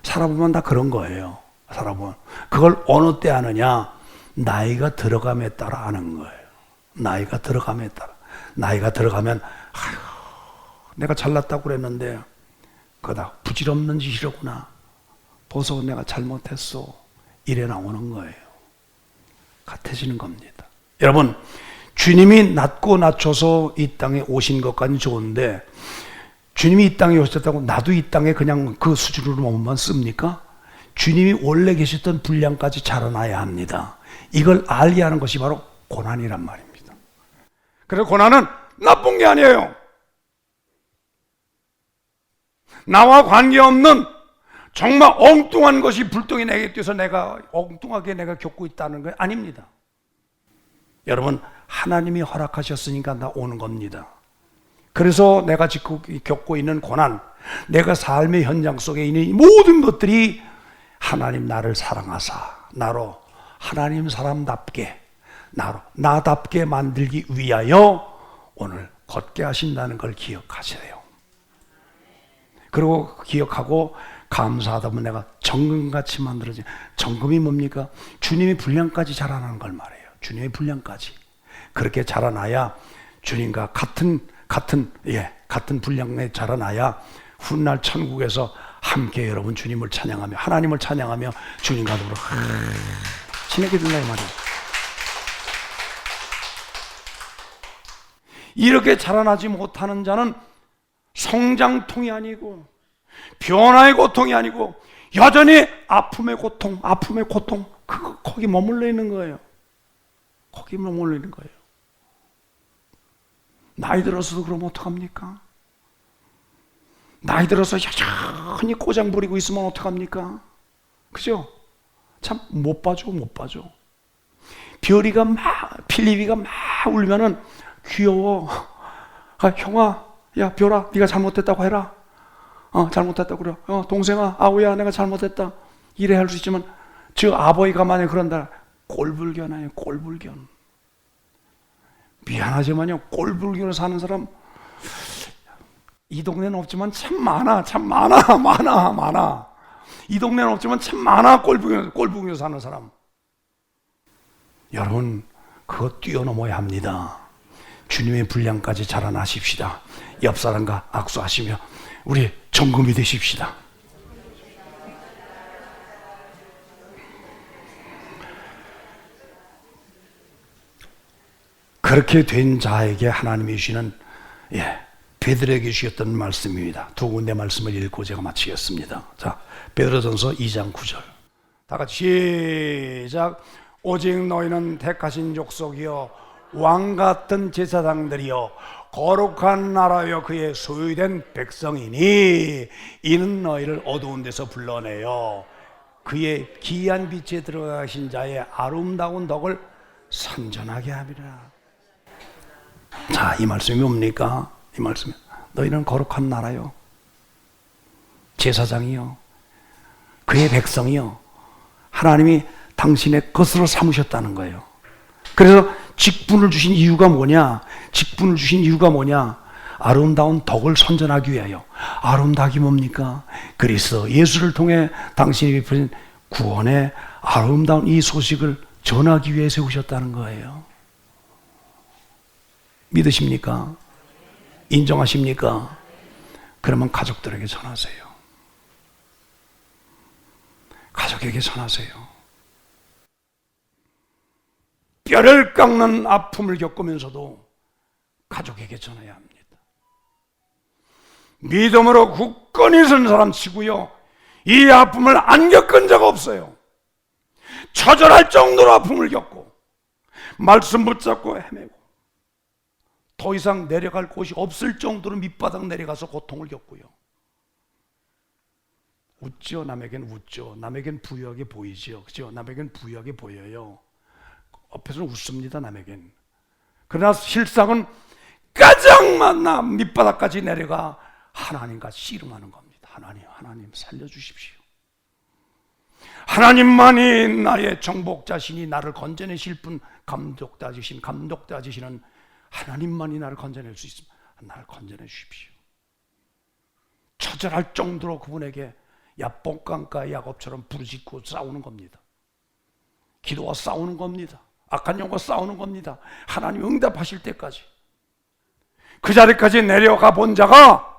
살아보면 다 그런 거예요. 살아보면 그걸 어느 때 하느냐, 나이가 들어감에 따라 하는 거예요. 나이가 들어감에 따라. 나이가 들어가면 아휴, 내가 잘났다고 그랬는데 그다 부질없는 짓이로구나, 벌써 내가 잘못했어, 이래 나오는 거예요. 같아지는 겁니다. 여러분, 주님이 낮고 낮춰서 이 땅에 오신 것까지는 좋은데, 주님이 이 땅에 오셨다고 나도 이 땅에 그냥 그 수준으로 몸만 씁니까? 주님이 원래 계셨던 분량까지 자라나야 합니다. 이걸 알게 하는 것이 바로 고난이란 말입니다. 그래서 고난은 나쁜 게 아니에요. 나와 관계없는 정말 엉뚱한 것이 불똥이 내게 뛰어서 내가 엉뚱하게 겪고 있다는 게 아닙니다. 여러분, 하나님이 허락하셨으니까 나 오는 겁니다. 그래서 내가 지금 겪고 있는 고난, 내가 삶의 현장 속에 있는 이 모든 것들이 하나님 나를 사랑하사 나로 하나님 사람답게 나답게 만들기 위하여 오늘 걷게 하신다는 걸 기억하세요. 그리고 기억하고 감사하다 보면 내가 정금같이 만들어진, 정금이 뭡니까? 주님의 분량까지 자라나는 걸 말해요. 주님의 분량까지. 그렇게 자라나야 주님과 같은 분량에 자라나야 훗날 천국에서 함께 여러분 주님을 찬양하며 하나님을 찬양하며 주님과 더불어 지내게 된다 이 말이에요. 이렇게 자라나지 못하는 자는 성장통이 아니고 변화의 고통이 아니고 여전히 아픔의 고통, 거기 머물러 있는 거예요. 거기 머물러 있는 거예요. 나이 들어서도 그러면 어떡합니까? 나이 들어서 여전히 꼬장 부리고 있으면 어떡합니까? 그죠? 참 못 봐줘. 필리비가 막 울면은 귀여워. 형아, 야 별아, 네가 잘못됐다고 해라. 잘못했다고 그래. 동생아, 아우야, 내가 잘못했다. 이래 할 수 있지만 저 아버지가 만약 그런다, 꼴불견이에요. 꼴불견. 미안하지만요, 꼴불견을 사는 사람 이 동네는 없지만 참 많아. 이 동네는 없지만 참 많아. 꼴불견 사는 사람. 여러분, 그거 뛰어넘어야 합니다. 주님의 분량까지 자라나십시다. 옆 사람과 악수하시며 우리 정금이 되십시다. 그렇게 된 자에게 하나님이 주시는 베드로에게 주셨던 말씀입니다. 두 군데 말씀을 읽고 제가 마치겠습니다. 자, 베드로전서 2장 9절. 다 같이 시작. 오직 너희는 택하신 족속이요 왕 같은 제사장들이요 거룩한 나라여 그의 소유된 백성이니 이는 너희를 어두운 데서 불러내요 그의 기이한 빛에 들어가신 자의 아름다운 덕을 선전하게 함이라. 자, 이 말씀이 뭡니까? 이 말씀이 너희는 거룩한 나라요 제사장이요 그의 백성이요 하나님이 당신의 것으로 삼으셨다는 거예요. 그래서 직분을 주신 이유가 뭐냐? 아름다운 덕을 선전하기 위하여. 아름다움이 뭡니까? 그리스도 예수를 통해 당신이 베푸신 구원의 아름다운 이 소식을 전하기 위해 세우셨다는 거예요. 믿으십니까? 인정하십니까? 그러면 가족들에게 전하세요. 가족에게 전하세요. 뼈를 깎는 아픔을 겪으면서도 가족에게 전해야 합니다. 믿음으로 굳건히 선 사람 치고요, 이 아픔을 안 겪은 자가 없어요. 처절할 정도로 아픔을 겪고 말씀 붙잡고 헤매고 더 이상 내려갈 곳이 없을 정도로 밑바닥 내려가서 고통을 겪고요. 웃죠. 남에겐 웃죠. 남에겐 부유하게 보이죠. 그죠? 남에겐 부유하게 보여요. 앞에서는 웃습니다. 남에겐. 그러나 실상은 가장 밑바닥까지 내려가 하나님과 씨름하는 겁니다. 하나님 살려주십시오. 하나님만이 나의 정복자시니 나를 건져내실 분, 감독자시는 하나님만이 나를 건져낼 수 있습니다. 나를 건져내 주십시오. 처절할 정도로 그분에게 야뽕강가 야곱처럼 부르짖고 싸우는 겁니다. 기도와 싸우는 겁니다. 악한 영과 싸우는 겁니다. 하나님 응답하실 때까지. 그 자리까지 내려가 본 자가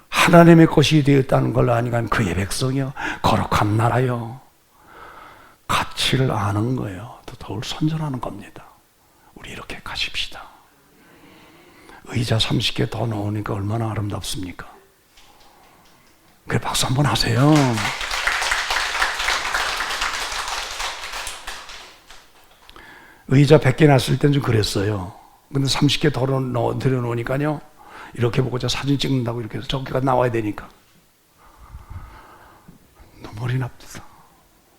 하나님의 것이 되었다는 걸 아니까 그의 백성이요, 거룩한 나라요, 가치를 아는 거예요. 더욱 선전하는 겁니다. 우리 이렇게 가십시다. 의자 30개 더 넣으니까 얼마나 아름답습니까? 그래, 박수 한번 하세요. 의자 100개 놨을 땐 좀 그랬어요. 근데 30개 더 들여놓으니까요, 이렇게 보고 저 사진 찍는다고 이렇게 해서 저기가 나와야 되니까 눈물이 납니다.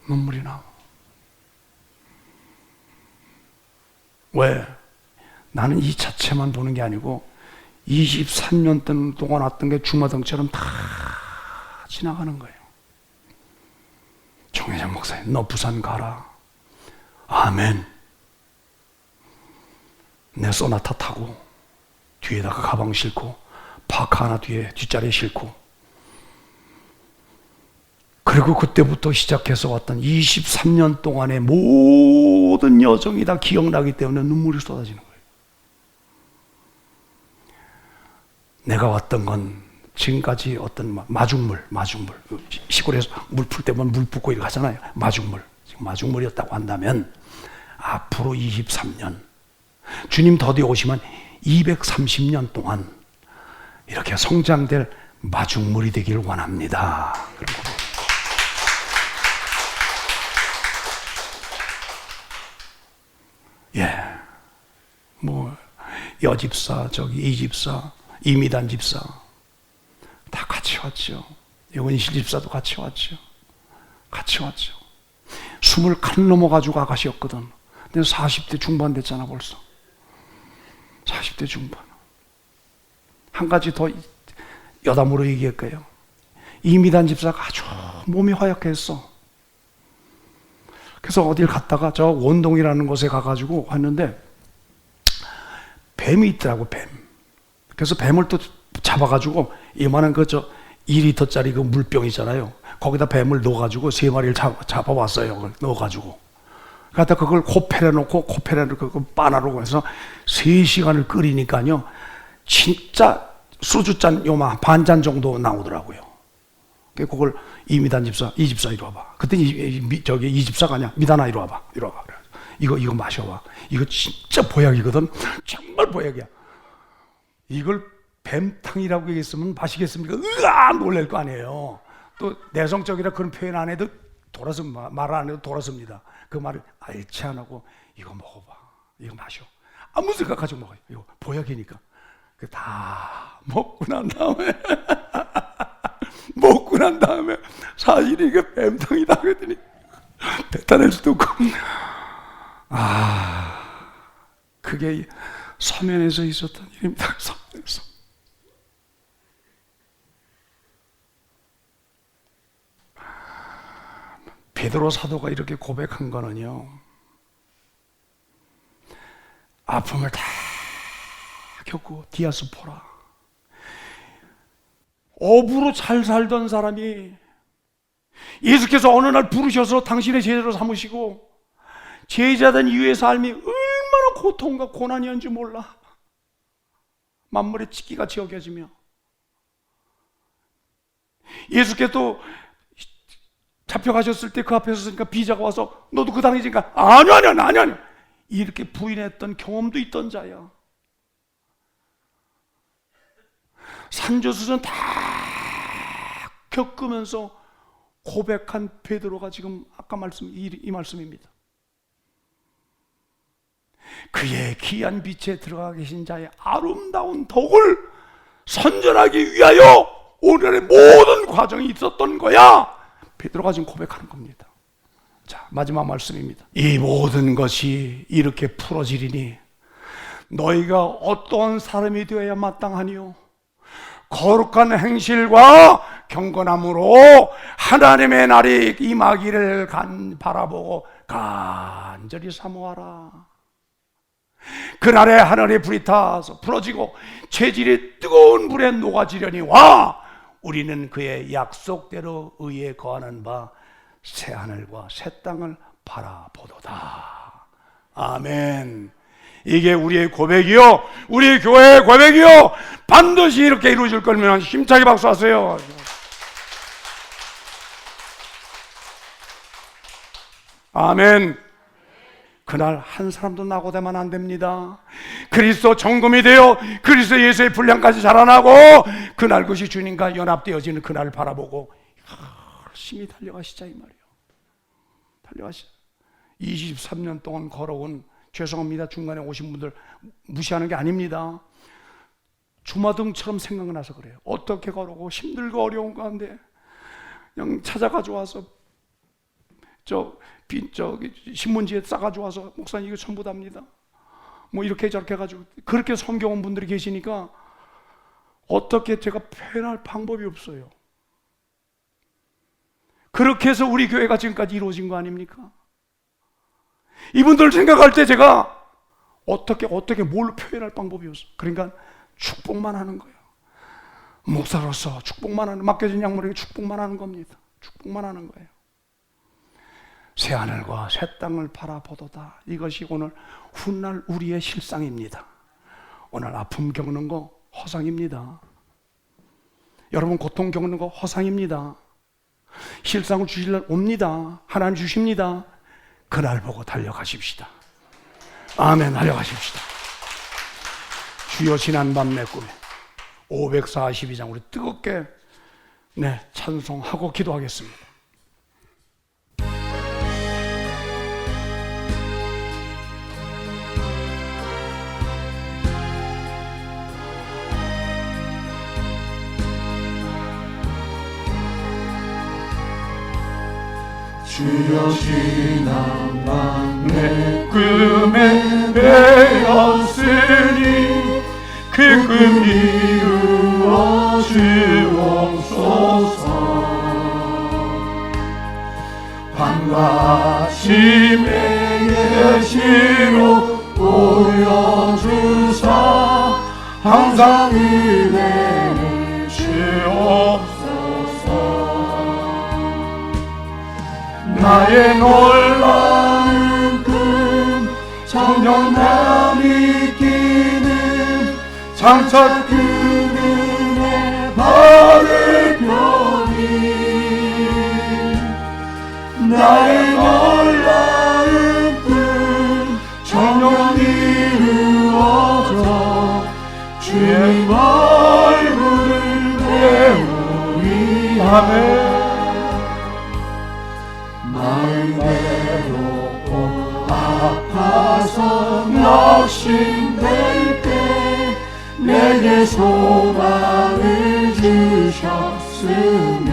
눈물이 나. 왜? 나는 이 자체만 보는 게 아니고 23년 동안 왔던 게 주마등처럼 다 지나가는 거예요. 정혜정 목사님, 너 부산 가라. 아멘. 내 소나타 타고 뒤에다가 가방 싣고 파카 하나 뒤에 뒷자리에 싣고, 그리고 그때부터 시작해서 왔던 23년 동안의 모든 여정이 다 기억나기 때문에 눈물이 쏟아지는 거예요. 내가 왔던 건 지금까지 어떤 마중물, 시골에서 물 풀 때면 물 붓고 이렇게 하잖아요. 마중물, 지금 마중물이었다고 한다면 앞으로 23년, 주님 더디 오시면 230년 동안 이렇게 성장될 마중물이 되기를 원합니다. 예, 뭐 여집사, 저기 이집사, 이미단 집사 다 같이 왔죠. 원실 집사도 같이 왔죠. 같이 왔죠. 20칸 넘어가지고 아가씨였거든. 근데 40대 중반 됐잖아 벌써. 40대 중반. 한 가지 더 여담으로 얘기할까요? 이미단 집사가 아주 몸이 허약했어. 그래서 어딜 갔다가 저 원동이라는 곳에 가가지고 왔는데 뱀이 있더라고, 뱀. 그래서 뱀을 또 잡아가지고 이만한 그 2리터짜리 그 물병 있잖아요. 거기다 뱀을 넣어가지고 3마리를 잡아왔어요. 넣어가지고. 갖다 그걸 코펠에 놓고 코펠에 그 바나로 해서 3시간을 끓이니까요, 진짜 소주잔 요만 반잔 정도 나오더라고요. 그걸 이미단 집사, 이 집사 이리 와봐. 그때 저기 이 집사가 아니야. 미단아 이리 와봐. 이리 와봐. 이거 마셔봐. 이거 진짜 보약이거든. 정말 보약이야. 이걸 뱀탕이라고 얘기했으면 마시겠습니까? 으아! 놀랄 거 아니에요. 또 내성적이라 그런 표현 안 해도 말 안 해도 돌아섭니다. 그 말을 알지 안 하고 이거 먹어봐. 이거 마셔. 아무 생각하지 먹어요. 이거 보약이니까. 그 다 먹고 난 다음에 사실이 이게 뱀탕이다 그랬더니 뱉어낼 수도 없고, 그게 서면에서 있었던 일입니다. 서면에서. 베드로 사도가 이렇게 고백한 거는요, 아픔을 다 겪고 디아스포라, 어부로 잘 살던 사람이 예수께서 어느 날 부르셔서 당신의 제자로 삼으시고 제자된 이후의 삶이 얼마나 고통과 고난이었는지 몰라. 만물의 찢기같이 여겨지며 예수께서 잡혀가셨을 때 그 앞에 섰으니까 비자가 와서 너도 그 당이니까 아니야 이렇게 부인했던 경험도 있던 자야. 산조수전 다 겪으면서 고백한 베드로가 지금 아까 말씀 이 말씀입니다. 그의 귀한 빛에 들어가 계신 자의 아름다운 덕을 선전하기 위하여 오늘의 모든 과정이 있었던 거야. 베드로가 지금 고백하는 겁니다. 자, 마지막 말씀입니다. 이 모든 것이 이렇게 풀어지리니 너희가 어떠한 사람이 되어야 마땅하니요? 거룩한 행실과 경건함으로 하나님의 날이 임하기를 바라보고 간절히 사모하라. 그날에 하늘의 불이 타서 부러지고 체질이 뜨거운 불에 녹아지려니와 우리는 그의 약속대로 의에 거하는 바 새 하늘과 새 땅을 바라보도다. 아멘. 이게 우리의 고백이요, 우리 교회의 고백이요, 반드시 이렇게 이루어질 거면 힘차게 박수하세요. 아멘. 그날 한 사람도 낙오되면 안 됩니다. 그리스도 정금이 되어 그리스도 예수의 분량까지 자라나고 그날 그것이 주님과 연합되어지는 그날을 바라보고 열심히 달려가시자 이 말이에요. 달려가시자. 23년 동안 걸어온, 죄송합니다, 중간에 오신 분들 무시하는 게 아닙니다. 주마등처럼 생각나서 그래요. 어떻게 걸어오고 힘들고 어려운 가운데 그냥 찾아가지고 와서 신문지에 싸가지고 와서 목사님 이거 전부 답니다. 뭐 이렇게 저렇게 해가지고 그렇게 섬겨온 분들이 계시니까 어떻게 제가 표현할 방법이 없어요. 그렇게 해서 우리 교회가 지금까지 이루어진 거 아닙니까? 이분들 생각할 때 제가 어떻게 뭘 표현할 방법이 없어. 그러니까 축복만 하는 거예요. 목사로서 축복만 하는, 맡겨진 양물에게 축복만 하는 겁니다. 축복만 하는 거예요. 새 하늘과 새 땅을 바라보도다. 이것이 오늘 훗날 우리의 실상입니다. 오늘 아픔 겪는 거 허상입니다. 여러분 고통 겪는 거 허상입니다. 실상을 주실 날 옵니다. 하나님 주십니다. 그날 보고 달려가십시다. 아멘. 달려가십시다. 주여 지난밤 내 꿈에 542장 우리 뜨겁게 찬송하고 기도하겠습니다. 주여 지난밤 내 꿈에 배었으니 그 꿈 이루어 주옵소서. 밤과 아침의 예시로 보여주사 항상 은혜를 주옵소서. 나의 놀라운 꿈 청정함이 끼는 장차 그늘의 바를 펴니 나의 놀라운 꿈 청정 이루어져 주의 얼굴을 배우리 하네. 마음 외롭고 아파서 낙심될 때 내게 소망을 주셨으며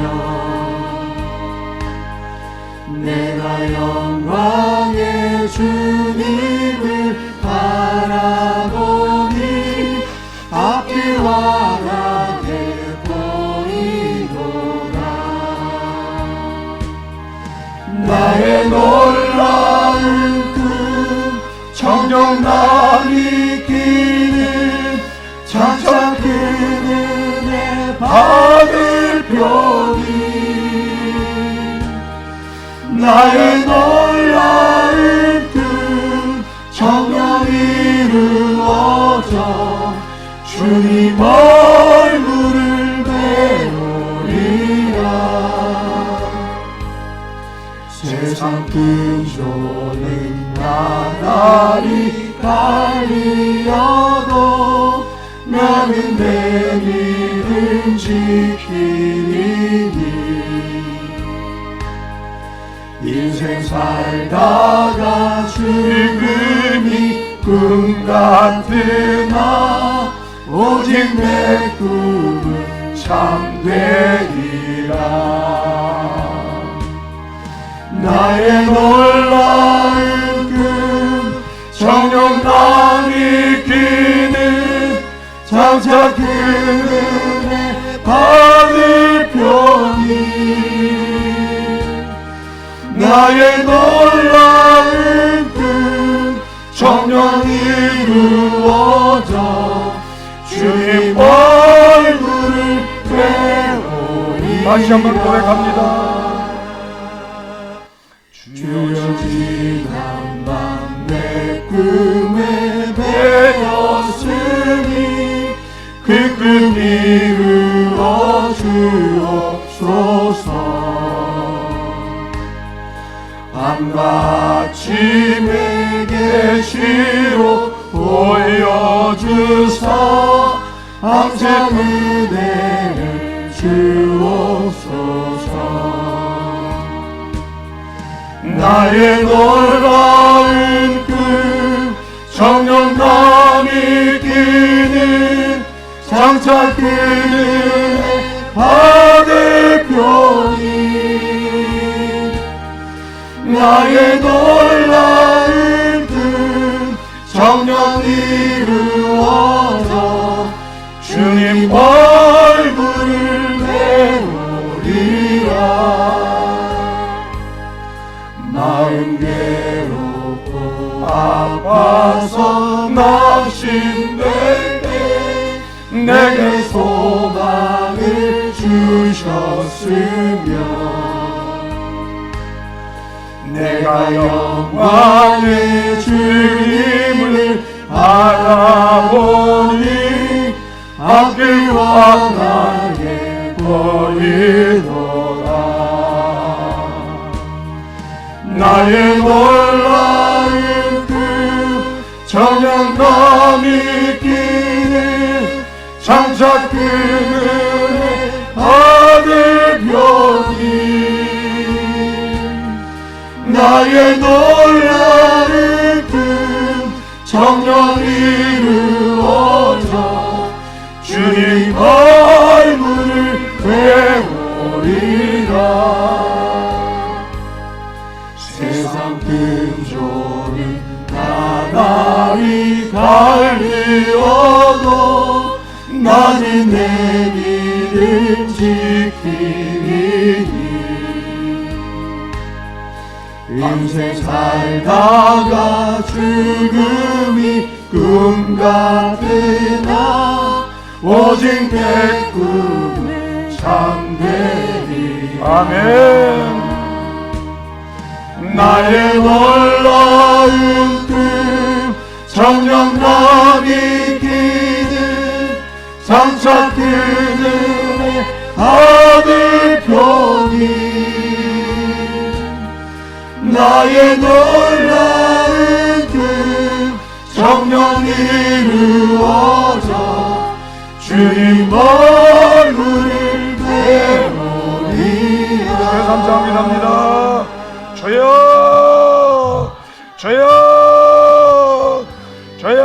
내가 영광의 주님을 바라보니 앞길과 나게 보이노라. 나의 놀라운 꿈 청정함이 끼는 장차 그늘의 바늘 펴니 나의 놀라운 꿈 청정 이루어져 주님 얼굴을 배우리라. 세상 근조는 나날이 달리어도 나는 내 믿음 지키리니 인생 살다가 죽음이 꿈 같으나 오직 내 꿈은 참되리라. 나의 놀라운 꿈 정녕 남이 끼는 장차 그 은혜 받을 편이. 나의 놀라운 꿈 정녕 이루어져 주님 얼굴을 배우리. 다시 한번 고백합니다. 주여 지난 밤 내 꿈에 배었으니 그 꿈 이루어 주옵소서. 밤과 아침에 계시로 보여주사 항상 은혜를 주옵소서. 나의 놀라운 꿈 정녕 남이 끼는 장차 그 은혜 받을 편이. 나의 놀라운 꿈 정녕 이루어져 주님 얼굴을 배우리라. 마음 괴롭고 아파서 낙심될 때 내게 소망을 주셨으며 내가 영광의 주님을 바라보니 앞길과 나의 보이노라. 나의 놀라운 꿈 정녕 남이 끼는 장차 그 은혜 받을 편이. 나의 놀라운 꿈 정녕 이루어져 주님 얼굴을 배우리라. 세상 금조는 나날이 갈리어도 나는 내 믿음 지키리니. 인생 살다가 죽음이 꿈 같으나 오직 내 꿈은 참되리. 아멘. 나의 놀라운 꿈 정녕 남이 끼는 장차 그 은혜 받을 편이. 나의 놀라운 꿈 정녕 이루어져 주님 얼굴을 배우리라. 감사합니다. 저요, 저요, 저요.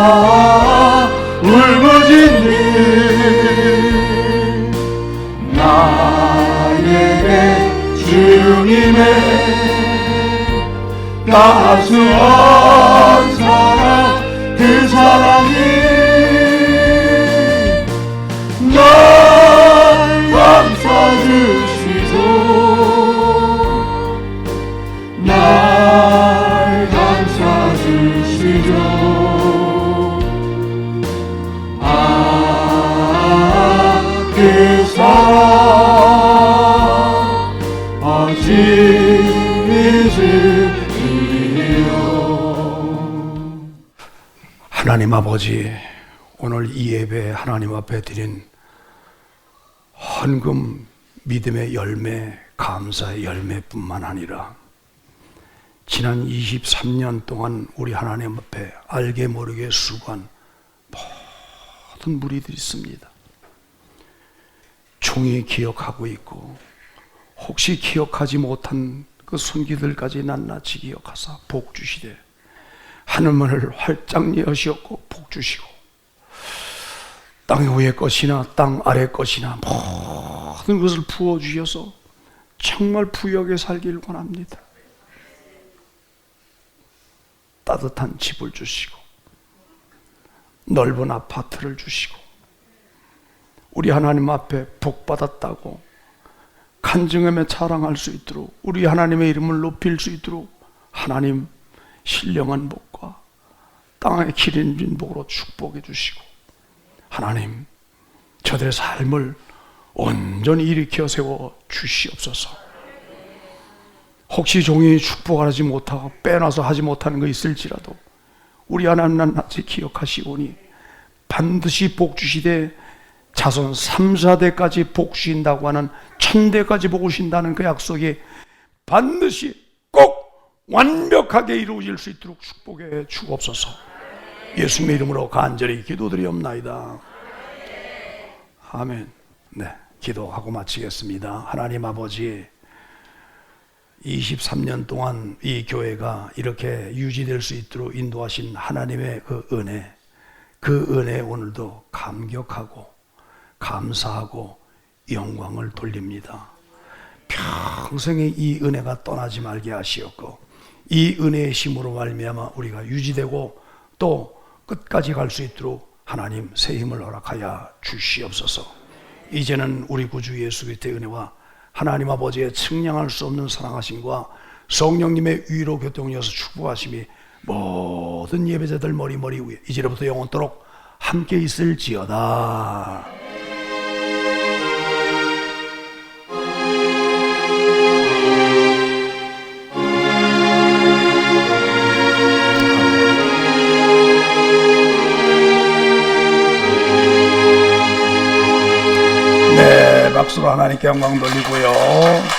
목놓아 울부짖는 나에게 주님의 따스한 사랑 그 사랑이 날 감싸주시소. 날 감싸주시죠. 그 사랑 어찌 잊으리요. 하나님 아버지, 오늘 이 예배 하나님 앞에 드린 헌금 믿음의 열매, 감사의 열매뿐만 아니라 지난 23년 동안 우리 하나님 앞에 알게 모르게 수고한 모든 무리들이 있습니다. 종이 기억하고 있고 혹시 기억하지 못한 그 손기들까지 낱낱이 기억하사 복 주시되 하늘문을 활짝 여시었고 복 주시고 땅 위의 것이나 땅 아래 것이나 모든 것을 부어주셔서 정말 부유하게 살기를 원합니다. 따뜻한 집을 주시고 넓은 아파트를 주시고 우리 하나님 앞에 복 받았다고 간증하며 자랑할 수 있도록 우리 하나님의 이름을 높일 수 있도록 하나님 신령한 복과 땅의 기름진 복으로 축복해 주시고 하나님 저들의 삶을 온전히 일으켜 세워 주시옵소서. 혹시 종이 축복하지 못하고 빼놔서 하지 못하는 거 있을지라도 우리 하나님 낱낱이 기억하시오니 반드시 복 주시되 자손 3, 4대까지 복 주신다고 하는 1000대까지 복 주신다는 그 약속이 반드시 꼭 완벽하게 이루어질 수 있도록 축복해 주옵소서. 예수님의 이름으로 간절히 기도드리옵나이다. 아멘. 네, 기도하고 마치겠습니다. 하나님 아버지, 23년 동안 이 교회가 이렇게 유지될 수 있도록 인도하신 하나님의 그 은혜에 오늘도 감격하고 감사하고 영광을 돌립니다. 평생에 이 은혜가 떠나지 말게 하시었고 이 은혜의 힘으로 말미암아 우리가 유지되고 또 끝까지 갈 수 있도록 하나님 새 힘을 허락하여 주시옵소서. 이제는 우리 구주 예수 그리스도의 은혜와 하나님 아버지의 측량할 수 없는 사랑하심과 성령님의 위로 교통이어서 축복하심이 모든 예배자들 머리 위에 이제로부터 영원토록 함께 있을지어다. 네, 박수로 하나님께 영광 돌리고요.